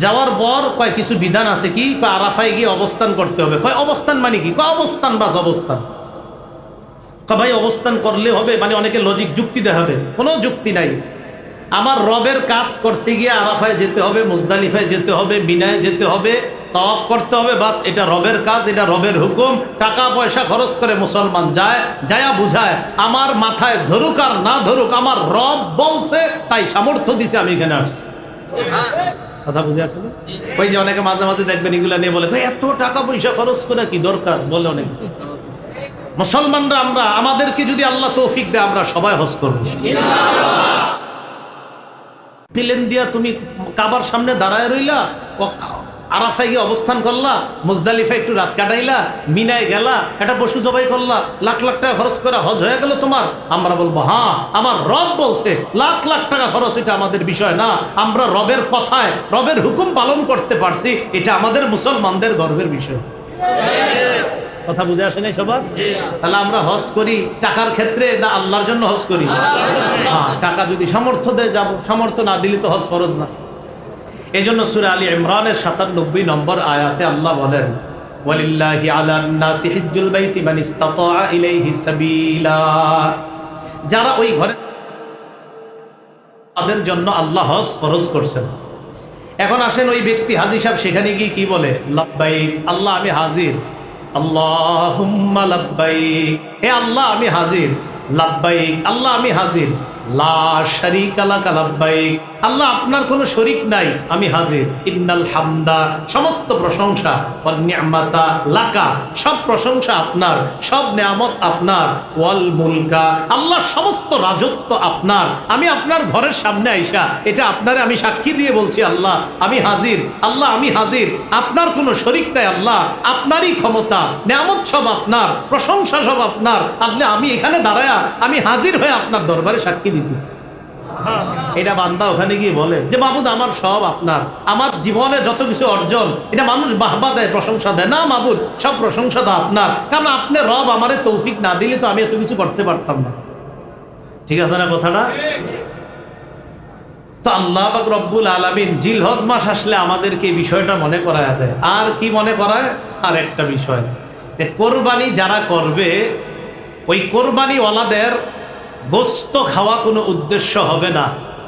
যাওয়ার পর কয় কিছু বিধান আছে কি, কয় আরাফায় গিয়ে অবস্থান করতে হবে। কয় অবস্থান মানে কি? কয় অবস্থান, বাস অবস্থান। কয় ভাই অবস্থান করলে হবে মানে অনেকে লজিক যুক্তি দেখাবে, কোনো যুক্তি নাই। আমার রবের কাজ করতে গিয়ে আরাফায় যেতে হবে, মুজদালিফায় যেতে হবে, মিনায় যেতে হবে, তাওয়াফ করতে হবে, বাস এটা রবের কাজ, এটা রবের হুকুম। টাকা পয়সা খরচ করে মুসলমান যায়, যায়া বুঝায় আমার মাথায় ধরুক আর না ধরুক আমার রব বলছে, তাই সামর্থ্য দিছে আমি এখানে আসছি। কথা বুঝে আসলে ওই যে অনেকে মাঝে মাঝে দেখবেন এগুলা নিয়ে বলে এত টাকা পয়সা খরচ করে কি দরকার, বলে অনেক। মুসলমানরা আমরা, আমাদেরকে যদি আল্লাহ তৌফিক দেয় আমরা সবাই হজ করবো ইনশাআল্লাহ। প্লেন দিয়া তুমি কাবার সামনে দাঁড়ায় রইলা, আরাফায় গিয়ে অবস্থান করলা, মুজদালিফায় একটু রাত কাটাইলা, মিনায় গেলা, একটা পশু জবাই করলা, লাখ লাখ টাকা খরচ করে হজ হয়ে গেল তোমার। আমরা বলবো হ্যাঁ আমার রব বলছে, লাখ লাখ টাকা খরচ এটা আমাদের বিষয় না। আমরা রবের কথায় রবের হুকুম পালন করতে পারছি, এটা আমাদের মুসলমানদের গর্বের বিষয়। কথা বুঝে আসে নাই সবার? তাহলে আমরা হজ করি টাকার ক্ষেত্রে না আল্লাহর জন্য হজ করি? হ্যাঁ, টাকা যদি সামর্থ্য দেয় যাব, সামর্থ্য না দিলে তো হজ ফরজ না। এই জন্য সূরা আলী ইমরানের 97 নম্বর আয়াতে আল্লাহ বলেন, ওয়ালিল্লাহি আলান নাসি হিজ্জুল বাইতি মান ইসতাতা ইলাইহি সাবিলা। যারা ওই ঘরে, তাদের জন্য আল্লাহ হজ ফরজ করছেন। এখন আসেন ওই ব্যক্তি হাজী সাহেব সেখানে গিয়ে কি বলে, লাব্বাইক আল্লাহ আমি হাজির, আল্লাহুম্মা লাব্বাইক, হে আল্লাহ আমি হাজির, লাব্বাইক আল্লাহ আমি হাজির, লা শারীকা লাকা লাব্বাইক আল্লাহ আপনার কোনো শরীক নাই আমি হাজির, ইন্নাল হামদা সমস্ত প্রশংসা, ওয়াল নি'মাতা লাকা সব প্রশংসা আপনার, সব নিয়ামত আপনার, ওয়াল মুলকা আল্লাহ সমস্ত রাজত্ব আপনার। আমি আপনার ঘরের সামনে আইসা এটা আপনারে আমি সাক্ষী দিয়ে বলছি আল্লাহ আমি হাজির, আল্লাহ আমি হাজির, আপনার কোনো শরীক নাই আল্লাহ, আপনারই ক্ষমতা, নিয়ামত সব আপনার, প্রশংসা সব আপনার। আল্লাহ আমি এখানে দাঁড়ায়া আমি হাজির হয়ে আপনার দরবারে সাক্ষী দিতেছি। এটা বান্দা ওখানে গিয়ে বলে যে মাবুদ আমার সব আপনার, আমার জীবনে যত কিছু অর্জন এটা মানুষ বাহবা দেয়, প্রশংসা দেয় না, মাবুদ সব প্রশংসা তো আপনার, কারণ আপনি রব আমারে তৌফিক না দিলে তো আমি এত কিছু করতে পারতাম না। ঠিক আছে না কথাটা? তো আল্লাহ পাক রব্বুল আলামিন জিলহজ মাস আসলে আমাদেরকে এই বিষয়টা মনে করায় দেয়। আর কি মনে করায়? আর একটা বিষয়, কোরবানি যারা করবে ওই কোরবানিওয়ালাদের গোস্ত খাওয়া কোনো উদ্দেশ্য হবে না,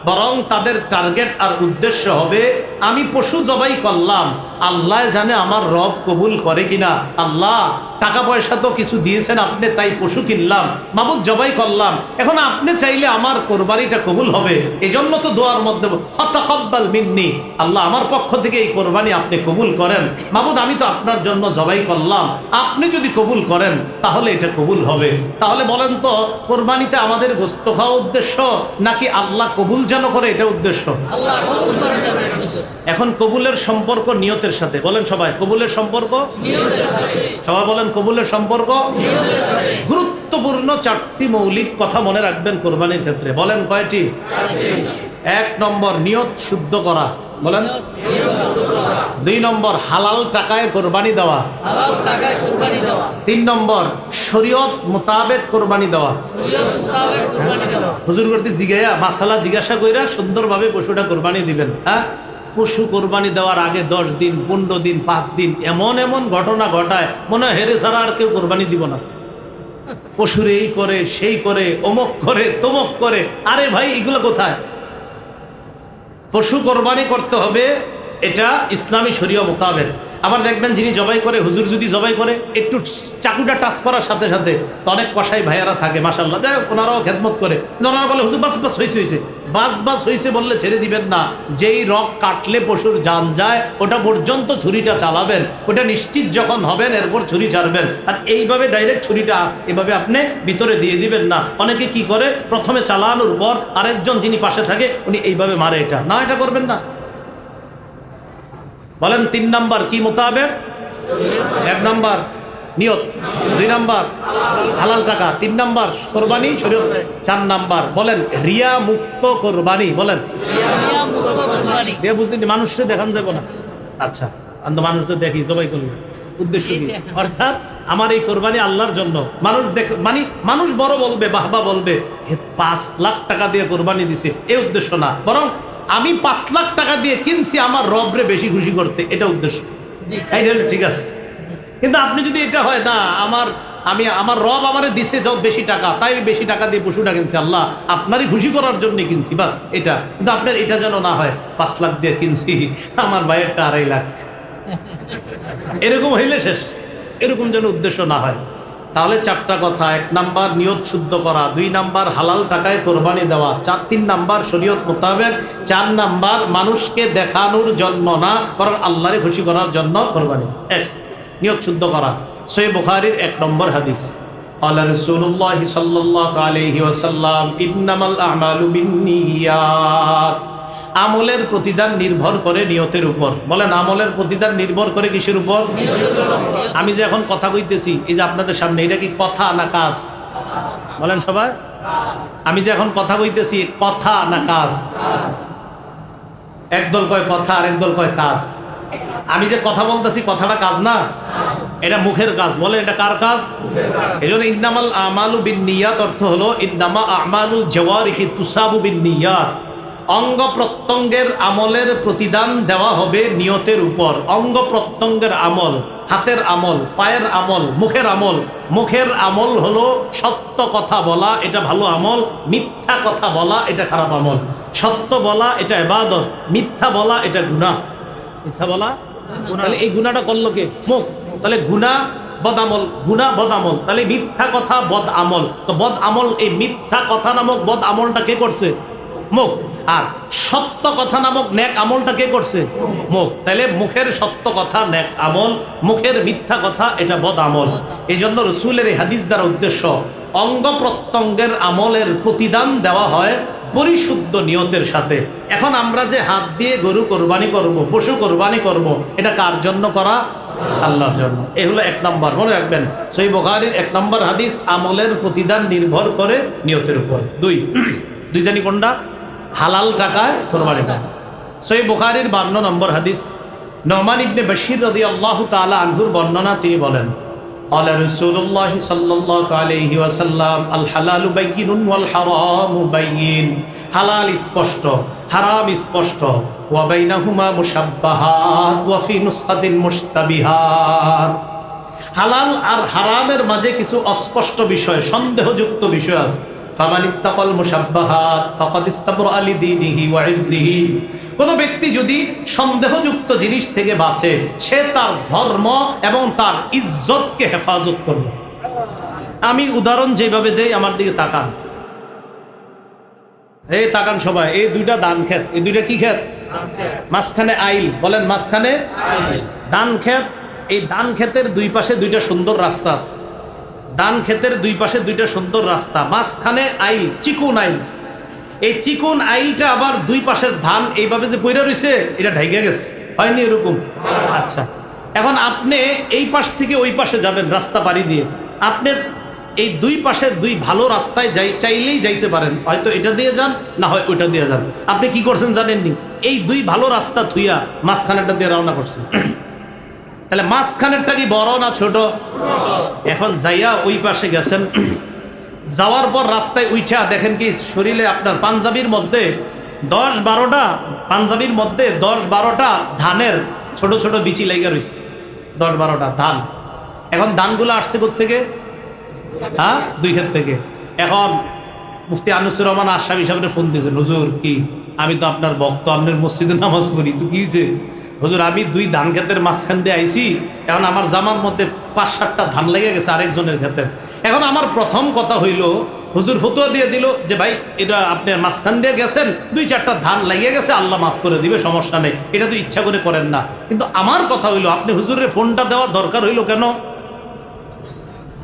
বরং তাদের টার্গেট আর উদ্দেশ্য হবে আমি পশু জবাই করলাম, আল্লাহ জানে আমার রব কবুল করে কিনা, আল্লাহ টাকা পয়সা তো কিছু দিয়েছেন আপনি, তাই পশু কিনলাম, মাবুদ জবাই করলাম, এখন আপনি চাইলে আমার কোরবানিটা কবুল হবে, এজন্য তো দোয়ার মধ্যে ফাতাকাব্বাল মিন্নি, আল্লাহ আমার পক্ষ থেকে এই কোরবানি আপনি কবুল করেন, মাবুদ আমি তো আপনার জন্য জবাই করলাম, আপনি যদি কবুল করেন তাহলে এটা কবুল হবে। তাহলে বলেন তো কোরবানিতে আমাদের গোশত খাওয়া উদ্দেশ্য নাকি আল্লাহ কবুল যেন করে এটা উদ্দেশ্য? এখন কবুলের সম্পর্ক নিয়তের সাথে, বলেন সবাই কবুলের সম্পর্ক সবাই বলেন কবুলের সম্পর্ক গুরুত্বপূর্ণ 4টি মৌলিক কথা মনে রাখবেন কোরবানির ক্ষেত্রে। বলেন কয়টি? 1 নম্বর নিয়ত শুদ্ধ করা, বলেন। 2 নম্বর হালাল টাকায় কোরবানি দেওয়া। 3 নম্বর শরীয়ত মোতাবেক কোরবানি দেওয়া। হুজুর করতে জিগাইয়া মাসালা জিজ্ঞাসা কইরা সুন্দরভাবে পশুটা কোরবানি দিবেন। হ্যাঁ, পশু কোরবানি দেওয়ার আগে 10 দিন 15 দিন 5 দিন এমন এমন ঘটনা ঘটায় মনে হয় হেরে ছাড়া আর কেউ কোরবানি দিব না। পশুর এই করে সেই করে অমুক করে তমুক করে, আরে ভাই এগুলো কোথায়? পশু কোরবানি করতে হবে, এটা ইসলামী শরীয়ত মোতাবেক। আবার দেখবেন যিনি জবাই করে, হুজুর যদি জবাই করে একটু চাকুটা টাচ করার সাথে সাথে তো অনেক কসাই ভাইয়ারা থাকে মাশাআল্লাহ, যাই ওনারাও খেদমত করে, ওনারা বলে হুজুর বাস বাস হয়েছে বাস হয়েছে বললে ছেড়ে দিবেন না, যেই রক কাটলে পশুর জান যায় ওটা পর্যন্ত ছুরিটা চালাবেন, ওটা নিশ্চিত যখন হবেন এরপর ছুরি ছাড়বেন। আর এইভাবে ডাইরেক্ট ছুরিটা এভাবে আপনি ভিতরে দিয়ে দিবেন না। অনেকে কি করে প্রথমে চালানোর পর আরেকজন যিনি পাশে থাকে উনি এইভাবে মারে, এটা না, এটা করবেন না। বলেন 3 নাম্বার কি মোতাবেক? 1 নাম্বার নিয়ত, 2 নাম্বার হালাল টাকা, 3 নাম্বার কোরবানি শরীয়ত, 4 নাম্বার বলেন রিয়া মুক্ত কোরবানি। বলেন রিয়া বুঝতে মানুষকে দেখান যাবে না। আচ্ছা, আমি তো মানুষ তো দেখি জবাই করবে, উদ্দেশ্য কি? অর্থাৎ আমার এই কোরবানি আল্লাহর জন্য, মানুষ দেখ মানে মানুষ বড় বলবে, বাহবা বলবে 5 লাখ টাকা দিয়ে কোরবানি দিছে, এই উদ্দেশ্য না, বরং আমি 5 লাখ টাকা দিয়ে কিনছি আমার রবরে বেশি খুশি করতে, এটা উদ্দেশ্য। ঠিক আছে, কিন্তু আপনি যদি এটা হয় না আমার রব আমারে দিছে যত বেশি টাকা, তাই বেশি টাকা দিয়ে পশুটা কিনছি, আল্লাহ আপনারই খুশি করার জন্য কিনছি, বাস এটা। কিন্তু আপনার এটা যেন না হয় 5 লাখ দিয়ে কিনছি, আমার ভাইয়েরটা 2.5 লাখ, এরকম হইলে শেষ, এরকম যেন উদ্দেশ্য না হয়। তাহলে 4টা কথা: 1 নাম্বার নিয়ত শুদ্ধ করা, 2 নাম্বার হালাল টাকায় কোরবানি দেওয়া, 3 নাম্বার শরীয়ত মোতাবেক, 4 নাম্বার মানুষকে দেখানোর জন্য না বরং আল্লাহরে খুশি করার জন্য কোরবানি। 1 নিয়ত শুদ্ধ করা। সহিহ বুখারীর 1 নম্বর হাদিস, ক্বালা রাসূলুল্লাহ সাল্লাল্লাহু আলাইহি ওয়াসাল্লাম ইন্নামাল আ'মালু বিন্নিয়াত। আমলের প্রতিদান নির্ভর করে নিয়তের উপর। বলেন আমলের প্রতিদান নির্ভর করে কিসের উপর? আমি যে এখন কথা কইতেছি এই যে আপনাদের সামনে, এটা কি কথা না কাজ? বলেন সবাই, আমি যে এখন কথা কইতেছি কথা না কাজ? একদল কয় কথা আর একদল কয় কাজ। আমি যে কথা বলতেছি কথাটা কাজ না, এটা মুখের কাজ। বলেন এটা কার কাজ? এজন্য ইন্নামাল আমালু বিন্নিয়াত অর্থ হলো ইন্নামা আমালুল জাওয়ারিহি তুসাবু বিন্নিয়াত। অঙ্গ প্রত্যঙ্গের আমলের প্রতিদান দেওয়া হবে নিয়তের উপর। অঙ্গ প্রত্যঙ্গের আমল, হাতের আমল, পায়ের আমল, মুখের আমল। মুখের আমল হলো সত্য কথা বলা, এটা ভালো আমল। মিথ্যা কথা বলা এটা খারাপ আমল। সত্য বলা এটা ইবাদত, মিথ্যা বলা এটা গুনাহ। মিথ্যা বলা, তাহলে এই গুনাহটা করলো কে? মুখ। তাহলে গুনাহ বদ আমল, গুনাহ বদ আমল, তাহলে মিথ্যা কথা বদ আমল। তো বদ আমল, এই মিথ্যা কথা নামক বদ আমলটা কে করছে? মুখ। আর সত্য কথা নামক নেক আমলটা কে করছে? মুখ। তাহলে মুখের সত্য কথা নেক আমল, মুখের মিথ্যা কথা এটা বদ আমল। এই জন্য রসুলের এই হাদিস দ্বারা উদ্দেশ্য অঙ্গ প্রত্যঙ্গের আমলের প্রতিদান দেওয়া হয় পরিশুদ্ধ নিয়তের সাথে। এখন আমরা যে হাত দিয়ে গরু কোরবানি করব, পশু কোরবানি করব, এটা কার জন্য করা? আল্লাহর জন্য। এই হলো 1 নম্বর, মনে রাখবেন। সহিহ বুখারীর 1 নম্বর হাদিস, আমলের প্রতিদান নির্ভর করে নিয়তের উপর। 2 জানি কোনটা? হালাল টাকায় কোরবানি করা। সহিহ বুখারীর 52 নম্বর হাদিস, নুমান ইবনে বাশীর রাদিয়াল্লাহু তাআলা আনহুর বর্ণনা, তিনি বলেন ক্বালা রাসূলুল্লাহ সাল্লাল্লাহু আলাইহি ওয়াসাল্লাম আল হালালু বাইয়িনুন ওয়াল হারামু বাইয়িন। হালাল স্পষ্ট, হারাম স্পষ্ট। ওয়া বাইনাহুমা মুশাব্বাহাত ওয়া ফি নুসখাতিন মুশতাবিহাত। হালাল আর হারামের মাঝে কিছু অস্পষ্ট বিষয়, সন্দেহযুক্ত বিষয় আছে। ফামানিত্তাকাল মুশাব্বাহাত ফাকাদ ইস্তাবরা লিদীনিহি ওয়া ইরজিহি। কোন ব্যক্তি যদি সন্দেহযুক্ত জিনিস থেকে বাঁচে, সে তার ধর্ম এবং তার ইজ্জতকে হেফাজত করবে। আমি উদাহরণ যেভাবে দেই, আমার দিকে তাকান, এই তাকান সবাই। এই দুইটা ধান ক্ষেত, এই দুইটা কি ক্ষেত? মাঝখানে আইল, বলেন মাঝখানে ধান ক্ষেত। এই ধান ক্ষেতের দুই পাশে দুইটা সুন্দর রাস্তা আছে। ধান ক্ষেতের দুই পাশে দুইটা সুন্দর রাস্তা, মাঝখানে আইল, চিকুন আইল। এই চিকুন আইলটা আবার দুই পাশের ধান এইভাবে যে পইরা রইছে, এটা ঢাইকা গেছে, হয়নি এরকম? আচ্ছা, এখন আপনি এই পাশ থেকে ওই পাশে যাবেন রাস্তা পাড়ি দিয়ে, আপনি এই দুই পাশের দুই ভালো রাস্তায় চাইলেই যাইতে পারেন, হয়তো এটা দিয়ে যান, না হয় ওইটা দিয়ে যান। আপনি কি করছেন জানেননি? এই দুই ভালো রাস্তা থুইয়া মাঝখানেরটা দিয়ে রওনা করছেন। তাহলে মাঝখানেরটা কি বড় না ছোট? এখন যাইয়া ওই পাশে গেছেন, যাওয়ার পর রাস্তায় উঠা দেখেন কি শরীরে আপনার পাঞ্জাবির মধ্যে 10-12টা ধানের ছোট ছোট বিচি লেগে রয়েছে, 10-12টা ধান। এখন ধানগুলো আসছে কোত্থেকে? হ্যাঁ, দুই ক্ষেত থেকে। এখন মুফতি আনিসুর রহমান আশরাফি সাহেবের ফোন দিয়েছেন, হুজুর কি আমি তো আপনার ভক্ত, আপনার মসজিদে নামাজ পড়ি, তো কি হয়েছে? হুজুর আমি দুই ধান ক্ষেতের মাঝখান দিয়ে আইছি, এখন আমার জামার মধ্যে 5-7টা ধান লেগে গেছে আরেকজনের ক্ষেতের। এখন আমার প্রথম কথা হইল, হুজুর ফতুয়া দিয়ে দিল যে ভাই এটা আপনার মাঝখান দিয়ে গেছেন, 2-4টা ধান লেগে গেছে, আল্লাহ মাফ করে দিবে, সমস্যা নেই, এটা তো ইচ্ছা করে করেন না। কিন্তু আমার কথা হইল, আপনি হুজুরের ফোনটা দেওয়ার দরকার হইল কেন?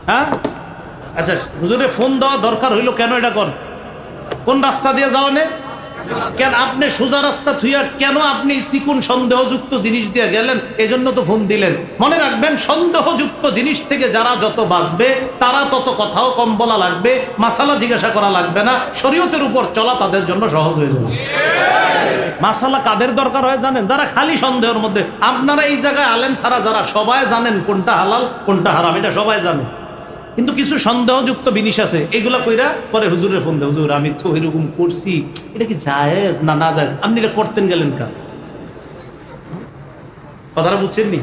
হ্যাঁ, আচ্ছা, হুজুরের ফোন দেওয়া দরকার হইল কেন? এটা কোন রাস্তা দিয়ে যাওয়া নে? কেন আপনি সোজা রাস্তা থুইয়া কেন আপনি চিকুন সন্দেহযুক্ত জিনিস দিয়ে গেলেন? এজন্য তো ফোন দিলেন। মনে রাখবেন, সন্দেহযুক্ত জিনিস থেকে যারা যত বাঁচবে, তারা তত কথাও কম বলা লাগবে, মাসালা জিজ্ঞাসা করা লাগবে না, শরীয়তের উপর চলা তাদের জন্য সহজ হয়ে যাবে। মাসালা কাদের দরকার হয় জানেন? যারা খালি সন্দেহের মধ্যে। আপনারা এই জায়গায় আলেম ছাড়া যারা, সবাই জানেন কোনটা হালাল কোনটা হারাম, এটা সবাই জানে। কিন্তু কিছু সন্দেহযুক্ত জিনিস আছে, এগুলা কইরা পরে হুজুরের ফোন দেয়, হুজুর আমি তো এরকম করছি, এটা কি জায়েজ না না জায়েজ? আপনি এটা করতেন গেলেন কা? কথাটা বুঝছেননি?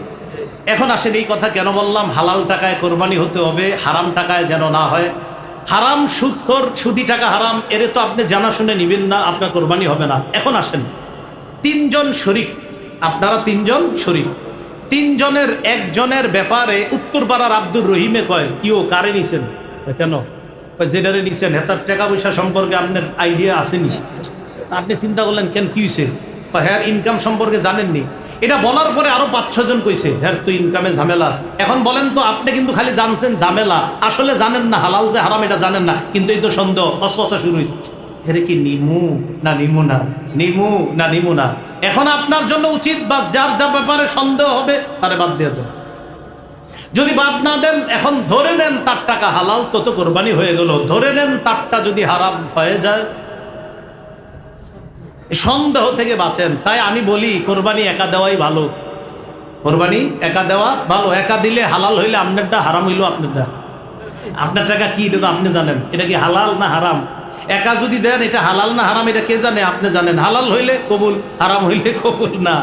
এখন আসেন, এই কথা কেন বললাম? হালাল টাকায় কোরবানি হতে হবে, হারাম টাকায় যেন না হয়। হারাম সুদখোর, সুদি টাকা হারাম, এর তো আপনি জানা শুনে নিবেন না, আপনার কোরবানি হবে না। এখন আসেন, 3 জন শরিক, আপনারা 3 জন শরিক, 3 জনের একজনের ব্যাপারে উত্তরপাড়ার আব্দুর রহিমে কয়, কি ও কারে নিছেন? কেন? যেটারে নিছেন হেতার টাকা পয়সা সম্পর্কে আপনার আইডিয়া আসেনি? আপনি চিন্তা করলেন কেন, কি হয়েছে? হ্যাঁ, ইনকাম সম্পর্কে জানেননি। এটা বলার পরে আরো 5-6 জন কইছে, হ্যাঁ তুই ইনকামে ঝামেলা আছে। এখন বলেন তো, আপনি কিন্তু খালি জানছেন ঝামেলা, আসলে জানেন না হালাল যে হারাম এটা জানেন না, কিন্তু এই তো সন্দেহ অসওয়াসা শুরু হয়েছে, হেরে কি নিমু না নিমু না, নিমু না নিমু না। এখন আপনার জন্য উচিত, বাস যার যা ব্যাপারে সন্দেহ হবে তারে বাদ দিয়ে দেন। যদি বাদ না দেন, এখন ধরে নেন তার টাকা হালাল, তত কোরবানি হয়ে গেল। ধরে নেন তারটা যদি হারাম হয়ে যায়, সন্দেহ থেকে বাঁচেন। তাই আমি বলি, কোরবানি একা দেওয়াই ভালো, কোরবানি একা দেওয়া ভালো। একা দিলে হালাল হইলে আপনারটা, হারাম হইলো আপনারটা। আপনার টাকা কি, এটা তো আপনি জানেন, এটা কি হালাল না হারাম। একা যদি দেন, এটা হালাল না হারাম এটা কে জানে? আপনি জানেন। হালাল হইলে কবুল, হারাম হইলে কবুল না।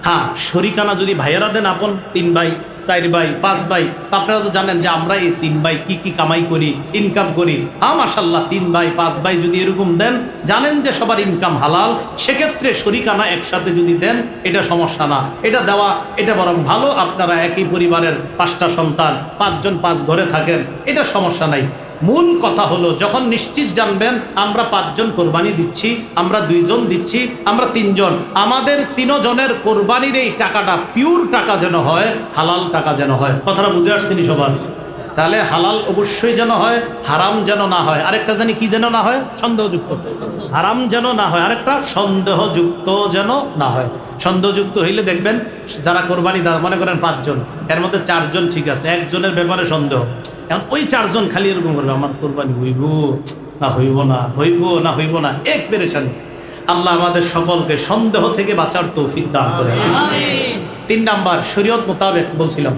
হ্যাঁ, শরিকানা যদি ভাইয়েরা দেন, আপন 3 ভাই 4 ভাই 5 ভাই, তো আপনারা তো জানেন যে আমরা এই 3 ভাই কি কি কামাই করি, ইনকাম করি। হ্যাঁ মাশাল্লাহ, 3 ভাই 5 ভাই যদি এরকম দেন, জানেন যে সবার ইনকাম হালাল, সেক্ষেত্রে শরিকানা একসাথে যদি দেন, এটা সমস্যা না, এটা দেওয়া এটা বরং ভালো। আপনারা একই পরিবারের 5টা সন্তান, 5 জন 5 ঘরে থাকেন, এটা সমস্যা নাই। মূল কথা হলো, যখন নিশ্চিত জানবেন আমরা 5 জন কোরবানি দিচ্ছি, আমরা 2 জন দিচ্ছি, আমরা 3 জন, আমাদের 3 জনের কোরবানির এই টাকাটা পিওর টাকা যেন হয়, হালাল টাকা যেন হয়। কথাটা বুঝে আসছেনি সবার? তাহলে হালাল অবশ্যই যেন হয়, হারাম যেন না হয়। আরেকটা জানি কি যেন না হয়? সন্দেহযুক্ত। হারাম যেন না হয়, আরেকটা সন্দেহযুক্ত যেন না হয়। সন্দেহযুক্ত হইলে দেখবেন যারা কোরবানি দেয়, মনে করেন 5 জন, এর মধ্যে 4 জন ঠিক আছে, একজনের ব্যাপারে সন্দেহ। এখন ওই 4 জন খালি এরকম করবে, আমার কোরবানি হইব না হইব না, হইব না হইব না, এক পেরেশানি। আল্লাহ আমাদের সকলকে সন্দেহ থেকে বাঁচার তৌফিক দান করে। 3 নাম্বার, শরীয়ত মোতাবেক বলছিলাম,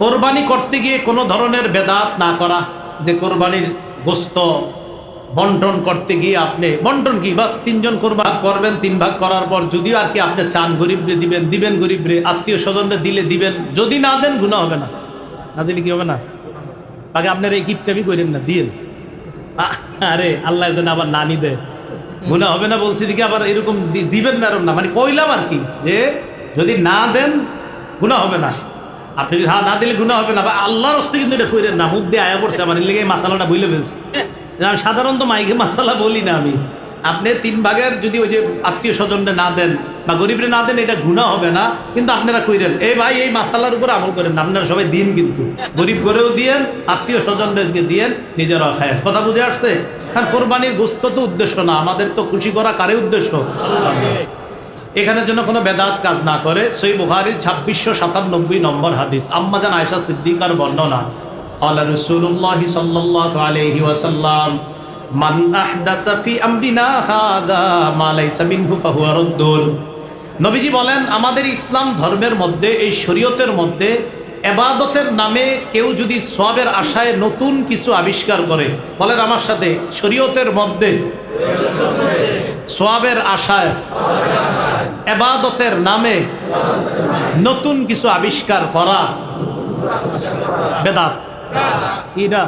কোরবানি করতে গিয়ে কোনো ধরনের বেদাত না করা। যে কোরবানির গোস্ত বন্টন করতে গিয়ে আপনি, বন্টন কি, বাস 3 জন কোরবান করবেন, 3 ভাগ করার পর যদিও আর কি আপনি চান গরিবরে দিবেন, দিবেন গরিবরে, আত্মীয় স্বজনরে দিলে দিবেন, যদি না দেন গুনাহ হবে না। না দিলে কি হবে না? আগে আপনার এই গিফটটা করেন না, দিয়েন। আরে আল্লাহ যেন আবার না নিবে, গুনাহ হবে না বলছি দিকে আবার এরকম দিবেন না এরকম না, মানে কইলাম আর কি যে যদি না দেন গুনাহ হবে না, আপনি যদি না দিলে গুনাহ হবে না, বা আল্লাহর হস্তে কিন্তু এটা কইরেন না। মুখ দিয়ে আয়া পড়ছে আমার লেগে মাসালাটা বইলে ফেলছে। আমি সাধারণত মাইকে মাসালা বলি না আমি। আপনি 3 ভাগের যদি ওই যে আত্মীয় স্বজনরা না দেন বা গরিবরে না দেন, এটা গুনাহ হবে না, কিন্তু আপনারা কইরেন এই ভাই এই মাসালার উপর আমল করেন না, আপনারা সবাই দিন, কিন্তু গরিব গরেও দিয়েন, আত্মীয় স্বজনদেরকে দিয়েন, নিজেরাও খায়েন। কথা বুঝে আসছে? কারণ কোরবানির গোশত তো উদ্দেশ্য না, আমাদের তো খুশি করা কারে উদ্দেশ্য? এখানে যেন কোনো বেদাত কাজ না করে। সহিহ বুখারীর 2697 নম্বর হাদিস, আম্মাজান আয়েশা সিদ্দিকার বর্ণনা, ক্বালা রাসূলুল্লাহ সাল্লাল্লাহু আলাইহি ওয়াসাল্লাম মান আহদাসা ফি আমরিনা হাদা মা লাইসা মিনহু ফাহুয়া রাদ্দুন। নবীজি বলেন, আমাদের ইসলাম ধর্মের মধ্যে, এই শরীয়তের মধ্যে ইবাদতের নামে কেউ যদি সওয়াবের আশায় নতুন কিছু আবিষ্কার করে, বলেন আমার সাথে, শরীয়তের মধ্যে সওয়াবের আশায় ইবাদতের নামে নতুন কিছু আবিষ্কার করা বেদাত। এটা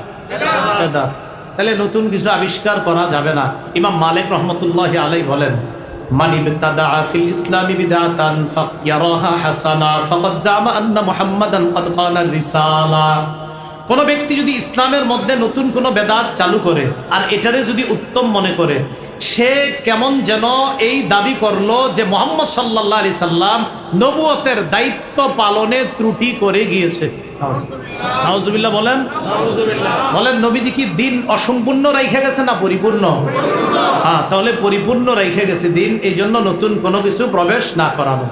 বেদাত। তাহলে নতুন কিছু আবিষ্কার করা যাবে না। ইমাম মালিক রহমতুল্লাহি আলাইহি বলেন, মান ইবতাদা ফিল ইসলামি বিদআতান ফায়ারাহা হাসানা ফাকাদ জামা আন্না মুহাম্মাদান ক্বাদ খানা রিসালা। কোন ব্যক্তি যদি ইসলামের মধ্যে নতুন কোন বেদাত চালু করে আর এটারে যদি উত্তম মনে করে, সে কেমন যেন এই দাবি করলো যে মুহাম্মদ সাল্লাল্লাহু আলাইহি সাল্লাম নবুয়তের দায়িত্ব পালনে ত্রুটি করে গিয়েছে। নাউজুবিল্লাহ বলেন। বলেন, নবীজি কি দিন অসম্পূর্ণ রাইখে গেছে না পরিপূর্ণ? হ্যাঁ, তাহলে পরিপূর্ণ রাইখে গেছে দিন, এই জন্য নতুন কোনো কিছু প্রবেশ না করানো।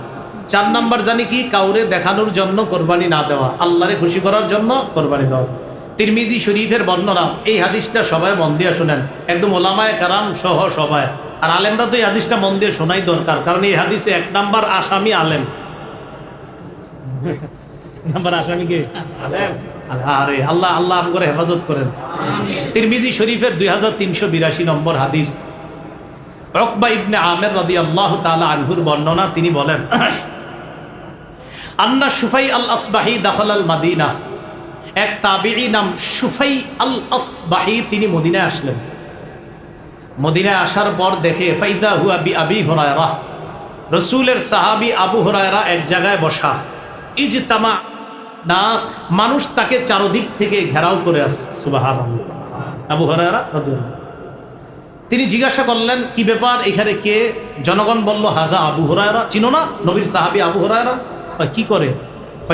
4 নাম্বার জানি কি, কাউরে দেখানোর জন্য কোরবানি না দেওয়া, আল্লাহরে খুশি করার জন্য কোরবানি দেওয়া। তিরমিজি শরীফের বর্ণনা, এই হাদিসটা সবাই মন দিয়ে শোনেন, একদম ওলামায়ে কেরাম সহ সবাই। আর আলেমরা তো এই হাদিসটা মন দিয়ে শোনাই দরকার, কারণ এই হাদিসে 1 নাম্বার আসামি আলেম। নাম্বার আসামি কে? আরে আল্লাহ আল্লাহ আমগরে হেফাজত করেন। তিরমিজি শরীফের 2382 নম্বর হাদিস, উকবা ইবনে আমির রাদিয়াল্লাহু তাআলা আনহুর বর্ণনা, তিনি বলেন, আন্না সুফাই আল আসবাহি দাখালাল মাদিনা। এক তাবিঈ নাম সুফাই আল আসবাহি, তিনি মদিনায় আসলেন। মদিনায় আসার পর দেখে ফাইদা হুয়া বি আবি হুরায়রা, রাসূলের সাহাবী আবু হুরায়রা এক জায়গায় বসা। ইজতামা নাস, মানুষ তাকে চারদিক থেকে ঘেরাও করে আছে। সুবহানাল্লাহ। আবু হুরায়রা রাদিয়াল্লাহু, তিনি জিজ্ঞাসা করলেন, কি ব্যাপার, এখানে কে? জনগণ বলল, হাদা আবু হুরায়রা। চিনো না নবীর সাহাবী আবু হুরায়রা? কি করে?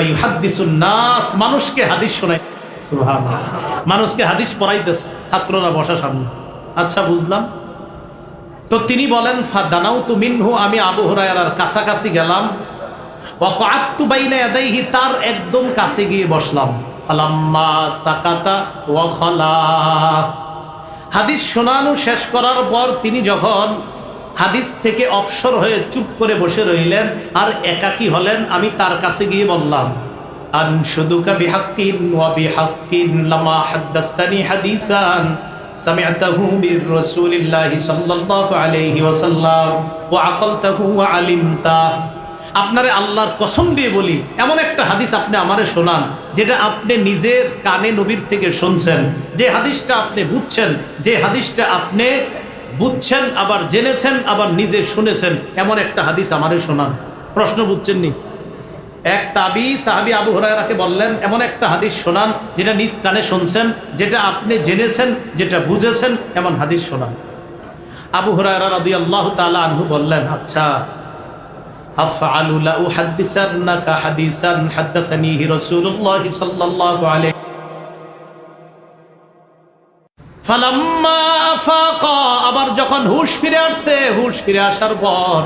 ইউহাদ্দিসুন নাস, মানুষকে হাদিস শোনায়। সুবহানাল্লাহ। মানুষকে হাদিস পড়াইতেছে, ছাত্ররা বসা সামনে। আচ্ছা, বুঝলাম। তো তিনি বলেন, ফাদানাউতু মিনহু, আমি আবু হুরায়রার কাছাকাছি গেলাম। ওয়া ক্বাআতু বাইনা ইয়াদাইহি, তার একদম কাছে গিয়ে বসলাম। ফালাম্মা সাকাতা ওয়া খালা, হাদিস শোনানো শেষ করার পর তিনি যখন হাদিস থেকে অবসর হয়ে চুপ করে বসে রইলেন আর একাকী হলেন, আমি তার কাছে গিয়ে বললাম, আনশুদুকা বিহাক্কিন ওয়া বিহাক্কিন লামা হাদ্দাসতানি হাদিসান সামি'তাহু মির রাসূলিল্লাহি সাল্লাল্লাহু আলাইহি ওয়াসাল্লাম ওয়া আকালতাহু ওয়া আলিমতা। আপনারে আল্লাহর কসম দিয়ে বলি, এমন একটা হাদিস আপনি আমারে শোনান যেটা আপনি নিজের কানে নবীর থেকে শুনছেন, যে হাদিসটা আপনি বুঝছেন, যে হাদিসটা আপনি বুঝছেন আবার জেনেছেন আবার নিজে শুনেছেন, এমন একটা হাদিস আমারে শোনান। প্রশ্ন বুঝছেন নি? এক তাবি সাহাবী আবু হুরায়রাকে বললেন, এমন একটা হাদিস শোনান যেটা নিজ কানে শুনছেন, যেটা আপনি জেনেছেন, যেটা বুঝেছেন, এমন হাদিস শোনান। আবু হুরায়রা রাদিয়াল্লাহু তাআলা আনহু বললেন, আচ্ছা, আফআলু লা উহাদ্দিসান্নাকা হাদিসান হাদাসানিহি রাসূলুল্লাহ সাল্লাল্লাহু আলাইহি। ফালাম্মা আফাকা, আবার যখন হুশ ফিরে আসছে, হুশ ফিরে আসার পর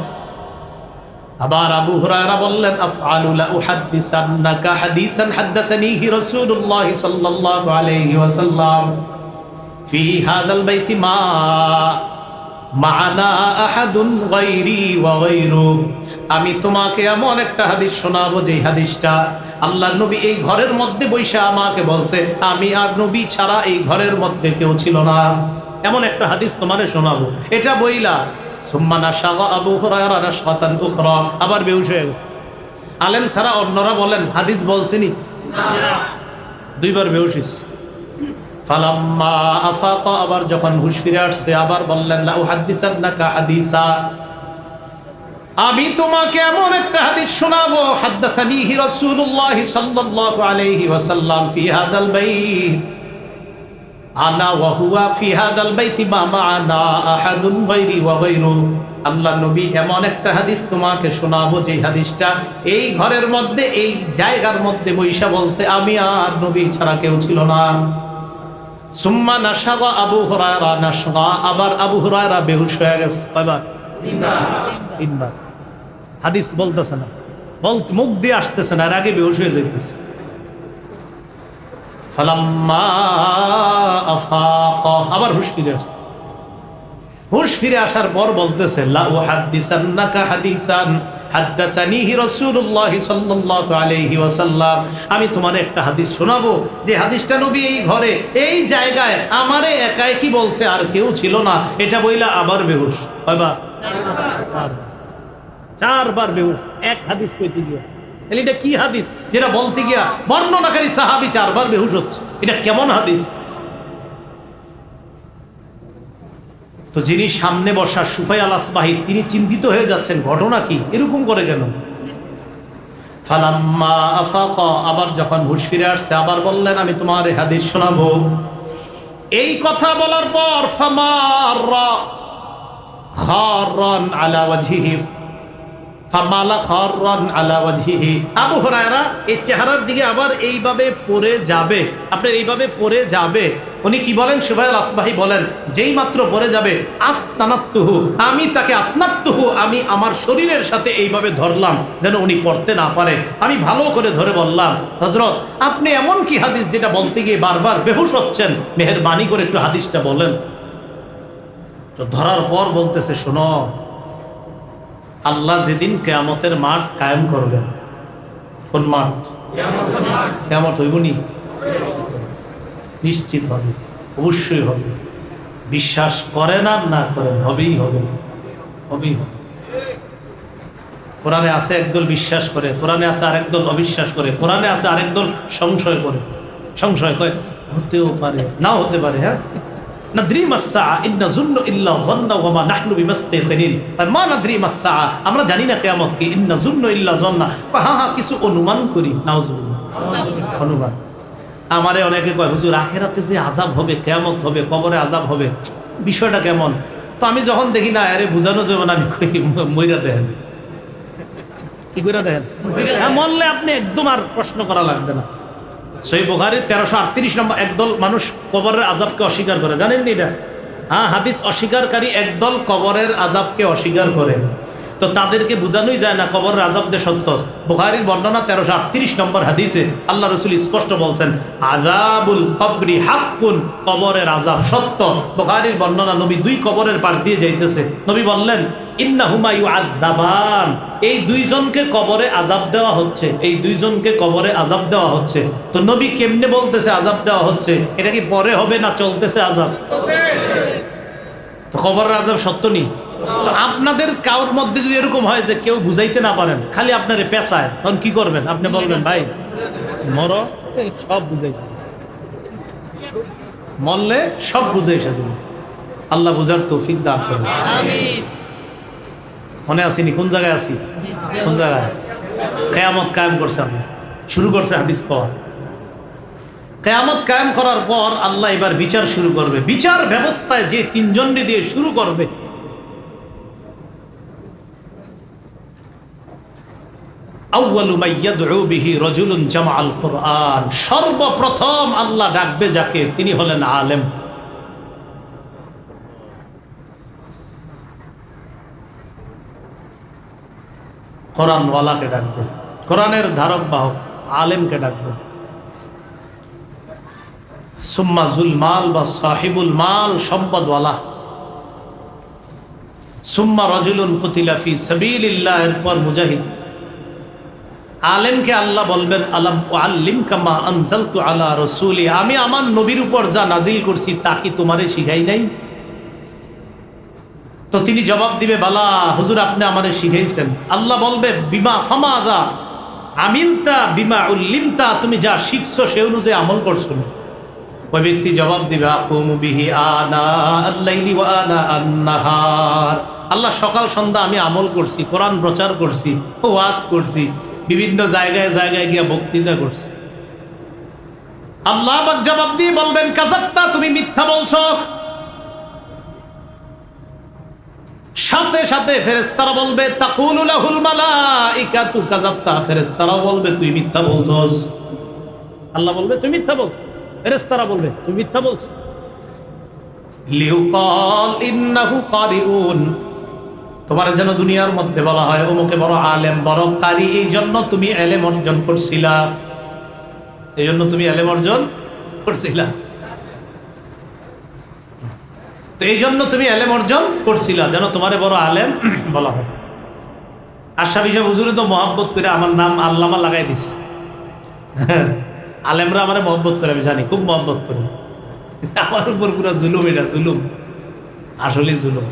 আবার আবু হুরায়রা বললেন, আফআলু লা উহাদ্দিসান্নাকা হাদিসান হাদাসানিহি রাসূলুল্লাহ সাল্লাল্লাহু আলাইহি ওয়াসাল্লাম ফি হাদাল বাইতি মা মা'না আহাদুন গায়রি ওয়া গায়রু। আমি তোমাকে এমন একটা হাদিস শোনাবো, যে হাদিসটা আল্লাহর নবী এই ঘরের মধ্যে বৈশা আমাকে বলছে, আমি আর নবী ছাড়া এই ঘরের মধ্যে কেউ ছিল না। এমন একটা হাদিস তোমারে শোনাবো। এটা বইলা সুম্মা নাশাগা আবু হুরায়রা নাশাতান উখরা, আবার বেহুশ হয়ে গেছে। আলেম ছাড়া অন্যরা বলেন হাদিস বলছেনি? 2বার বেহুশ হইছে। ফালাম্মা আফাকা, আবার যখন হুঁশ ফিরে আসছে আবার বললেন লা উহাদ্দিসান্নাকা হাদিসা, আমি তোমাকে এমন একটা হাদিস শোনাবো হাদ্দাসানিহি রাসূলুল্লাহ সাল্লাল্লাহু আলাইহি ওয়াসাল্লাম ফি হাদাল বাইত, আনা ওয়া হুয়া ফি হাদাল বাইতি মা মা'ানা আহাদুন গায়রি ওয়া গায়রু। আল্লাহ নবী এমন একটা হাদিস তোমাকে শোনাবো যে হাদিসটা এই ঘরের মধ্যে এই জায়গার মধ্যে বৈশা বলছে আমি আর নবী ছাড়া কেউ ছিল না। সুম্মা নাশাগা আবু হুরায়রা নাশগা, আবার আবু হুরায়রা বেহুশ হয়ে গেছে। কয়বার? তিনবার। হাদিস বলতেছে না, মুখ দিয়ে আসতেছে না, এর আগে বেহুশ হয়ে যাইতেছে। ফালাম্মা আফাকা, আবার হুঁশ ফিরে আসছে। হুঁশ ফিরে আসার পর বলতেছে লা উহাদ্দিসান্নাকা হাদিসান হাদ্দাসানিহি রাসূলুল্লাহ সাল্লাল্লাহু আলাইহি ওয়াসাল্লাম, আমি তোমার একটা হাদিস শোনাবো যে হাদিসটা নবী এই ঘরে এই জায়গায় আমারে একাই কি বলছে, আর কেউ ছিল না। এটা বইলা আবার বেহুশ। কয়বার? চারবার বেহুশ এক হাদিস কইতে গিয়া। এটা কি হাদিস যেটা বলতে গিয়া বর্ণনাকারী সাহাবী চারবার বেহুশ হচ্ছে? এটা কেমন হাদিস? তো যিনি সামনে বসা সুফাই আল আসবাহি তিনি চিন্তিত হয়ে যাচ্ছেন, ঘটনা কি, এরকম করে কেন? ফালাম্মা আফাকা, আবার যখন হুঁশ ফিরে আসছে আবার বললেন আমি তোমার এই হাদিস শোনাবো। এই কথা বলার পর ফামাররা খাররান আলা ওয়াজহিহি, ফামালা খাররান আলা ওয়াজহিহি, আবু হুরায়রা এই চেহারার দিকে আবার এইভাবে পড়ে যাবে, আপনার এইভাবে পড়ে যাবে। উনি কি বলেন? সুফাই আল আসবাহি বলেন যেই মাত্র পড়ে যাবে আসনাতুহু, আমি তাকে আসনাতুহু, আমি আমার শরীরের সাথে এইভাবে ধরলাম যেন উনি পড়তে না পারে। আমি ভালো করে ধরে বললাম হযরত আপনি এমন কি হাদিস যেটা বলতে গিয়ে বারবার বেহুশ হচ্ছেন, মেহেরবানি করে একটু হাদিসটা বলেন। তো ধরার পর বলতেছে শোনো, আল্লাহ যেদিন কিয়ামতের মাঠ কায়েম করবেন, কোন মাঠ? কিয়ামত হইব নি? নিশ্চিত হবে, অবশ্যই হবে। বিশ্বাস করেন আর না করেন, হবেই হবে, হবেই হবে। কোরআনে আছে একদল বিশ্বাস করে, কোরআনে আছে আরেক দল অবিশ্বাস করে, কোরআনে আছে আরেক দল সংশয় করে। সংশয় কয় হতেও পারে, নাও হতে পারে। হ্যাঁ, নাদ্রি মাস-সাআ ইন নাযুন্নু ইল্লা যান্না ওয়া মা নাহনু বিমাস্তাইকিনিন, মা নাদ্রি মাস-সাআ, আমরা জানি না কিয়ামত কি। ইন নাযুন্নু ইল্লা যান্না, হ্যাঁ হ্যাঁ কিছু অনুমান করি। নাউজুবিল্লাহ, অনুমান। আমারে অনেকে কয় হুজুর আখিরাতে যে আযাব হবে, কিয়ামত হবে, কবরে আযাব হবে, বিষয়টা কেমন? তো আমি যখন দেখি না আরে বুঝানো যাবে না, আমি কই মইরা দেখেন। কি কইরা দেখেন? মরলে আপনি একদম আর প্রশ্ন করা লাগবে না। সহিহ বুখারী 1338 নম্বর, একদল মানুষ কবরের আযাবকে অস্বীকার করে, জানেন নি এটা? হ্যাঁ, হাদিস অস্বীকারী একদল কবরের আযাবকে অস্বীকার করে। তো তাদেরকে বোঝানোই যায় না কবরের আযাব যে সত্য। বুখারীর বর্ণনা 1338 নম্বর হাদিসে আল্লাহ রাসূল স্পষ্ট বলছেন আযাবুল কবরি হাক্কুন, কবরের আযাব সত্য। বুখারীর বর্ণনা, নবী দুই কবরের পাশ দিয়ে যাইতেছে, নবী বললেন ইন্নাহুমা ইউআযাবান, এই দুইজনকে কবরে আযাব দেওয়া হচ্ছে, এই দুইজনকে কবরে আযাব দেওয়া হচ্ছে। তো নবী কেমনে বলতেছে আযাব দেওয়া হচ্ছে? এটা কি পরে হবে না চলতেছে আযাব? তো কবরের আযাব সত্য নেই। তো আপনাদের কারোর মধ্যে যদি এরকম হয় যে কেউ বুঝাইতে না পারেন, খালি আপনারে পেঁচায়, তখন কি করবেন? আপনি বলবেন ভাই মরো, সব বুঝাই, মরলে সব বুঝে এসেছে। আল্লাহ বুঝার তৌফিক দান করেন, আমিন। মনে আসেনি কোন জায়গায় আছি? কোন জায়গায়? কিয়ামত কায়েম করছে, আপনি শুরু করছে হাদিস পাওয়া। কিয়ামত কায়েম করার পর আল্লাহ এবার বিচার শুরু করবে। বিচার ব্যবস্থায় যে তিনজনকে দিয়ে শুরু করবে, আউয়ালু মা ইয়াদউ বিহি রাজুলুন জামাআল কুরআন, সর্বপ্রথম আল্লাহ ডাকবে যাকে, তিনি হলেন আলেম। কোরআনওয়ালাকে ডাকবে, কোরআনের ধারক বাহক আলেমকে ডাকবে। সুম্মা যুল মাল বা সাহিবুল মাল, সম্পদওয়ালা। সুম্মা রাজুলুন কুতিলা ফি সাবিলিল্লাহ, এরপর মুজাহিদ। আলেমকে আল্লাহ বলবেন আলাম উআল্লিমকা মা আনজালতু আলা রাসূলি, আমি আমার নবীর উপর যা নাজিল করছি তা কি তোমারে শিখাই নাই? তো তিনি জবাব দিবে বালা হুজুর, আপনি আমারে শিখাইছেন। আল্লাহ বলবে বিমা ফামাদা আমিলতা বিমা উল্লিমতা, তুমি যা শিখছো সে অনুযায়ী আমল করছো। ওই ব্যক্তি জবাব দিবে আকুমু বিহি আনা আল-লাইলি ওয়া আনা আন-নাহার। আল্লাহ সকাল সন্ধ্যা আমি আমল করছি, কোরআন প্রচার করছি, ওয়াজ করছি, বিভিন্ন জায়গায় জায়গায় গিয়ে বক্তৃতা করছি। আল্লাহ পাক জবাব দিয়ে বলবেন কাযাবতা, তুমি মিথ্যা বলছো। সাথে সাথে ফেরেশতারা বলবে তাকুলু লাহুল মালাইকাতু কাযাবতা, ফেরেশতারাও বলবে তুই মিথ্যা বলছস। আল্লাহ বলবে তুই মিথ্যা বলছ, ফেরেশতারা বলবে তুই মিথ্যা বলছ। লিউকাল ইন্নাহু কারিউন, তোমার যেন দুনিয়ার মধ্যে বলা হয় অমুকে বড় আলেম, বড় কারি, এই জন্য তুমি ইলম অর্জন করছিলা, এই জন্য তুমি ইলম অর্জন করছিলা, তো এই জন্য তুমি ইলম অর্জন করছিলা, যেন তোমারে বড় আলেম বলা হয়। আশরাফি সাহেব হুজুরে তো মহব্বত করে আমার নাম আল্লামা লাগাই দিছে। আলেমরা আমার মহব্বত করে, আমি জানি খুব মহব্বত করে। আমার উপর পুরো জুলুম, এটা জুলুম, আসলেই জুলুম।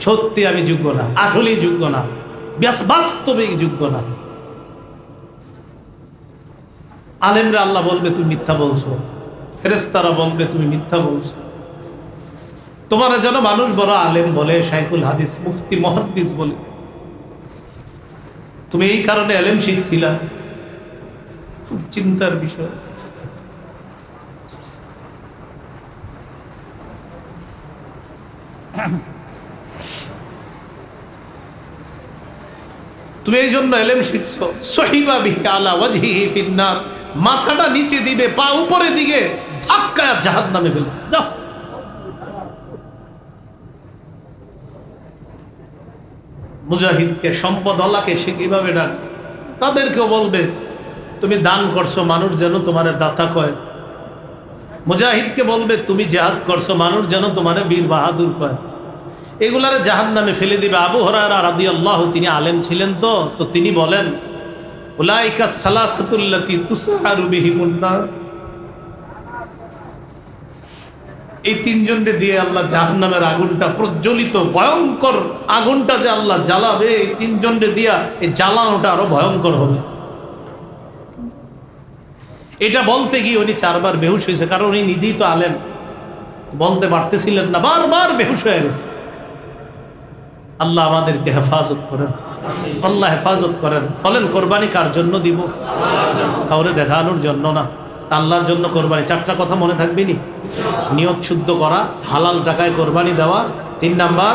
সত্যি আমি যোগ্য না, আসলেই যোগ্য না, বাস্তবিক যোগ্য না। আলেমরা আল্লাহ বলবে তুমি মিথ্যা বলছো, ফেরেশতারা বলবে তুমি মিথ্যা বলছো। তোমার যেন মানুষ বড় আলেম বলে, শাইখুল হাদিস, মুফতি, মুহাদ্দিস বলে, তুমি এই কারণে ইলম শিখছিলা। খুব চিন্তার বিষয়। তুমি এই জন্য ইলম শিখছো। সহিবা বিহি আলা ওয়াজহিহি ফিন্নার, মাথাটা নিচে দিবে, পা উপরে দিকে ধাক্কা জাহান্নামে ফেলে যাও। মুজাহিদকে, সম্পদ আল্লাহকে সে কিভাবে ডাকবে? তাদেরকেও বলবে তুমি দান করছো, মানুষ যেন তোমার দাতা কয়। মুজাহিদকে বলবে তুমি জিহাদ করছো, মানুষ যেন তোমার বীর বাহাদুর কয়। এগুলারে জাহান্নামে ফেলে দিবে। আবু হুরায়রা রাদিয়াল্লাহু, তিনি আলেম ছিলেন, তো তিনি বলেন উলাইকা সালাসাতুল্লাতি তুসআরু বিহিমুন নার, এই তিনজনকে দিয়ে আল্লাহ জাহান্নামের আগুনটা প্রজ্বলিত, ভয়ঙ্কর আগুনটা যে আল্লাহ জ্বালাবে, এই তিনজনকে দিয়া এই জ্বালানোটা আরো ভয়ঙ্কর হবে। এটা বলতে গিয়ে উনি 4 বার বেহুশ হয়েছে, কারণ উনি নিজেই তো আলেম, বলতে পারতেছিলেন না, বারবার বেহুশ হয়ে গেছে। আল্লাহ আমাদেরকে হেফাজত করেন, আল্লাহ হেফাজত করেন। বলেন কোরবানি কার জন্য দিব? কাউরে দেখানোর জন্য না, আল্লাহর জন্য কোরবানি। 4টা কথা মনে থাকবে নি? নিয়ত শুদ্ধ করা, হালাল টাকায় কোরবানি দেওয়া, 3 নাম্বার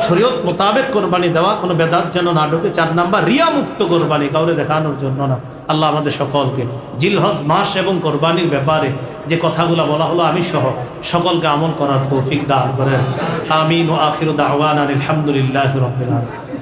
শরীয়ত মোতাবেক কোরবানি দেওয়া, কোনো বেদাত যেন না ঢোকে। 4 নাম্বার রিয়া মুক্ত কোরবানি, কাউরে দেখানোর জন্য না। আল্লাহ আমাদের সকলকে জিলহজ মাস এবং কোরবানির ব্যাপারে যে কথাগুলো বলা হলো আমি সহ সকলকে আমল করার তৌফিক দান করেন। আমিন। ওয়া আখিরু দাওয়ানা আলহামদুলিল্লাহি রাব্বিল আলামিন।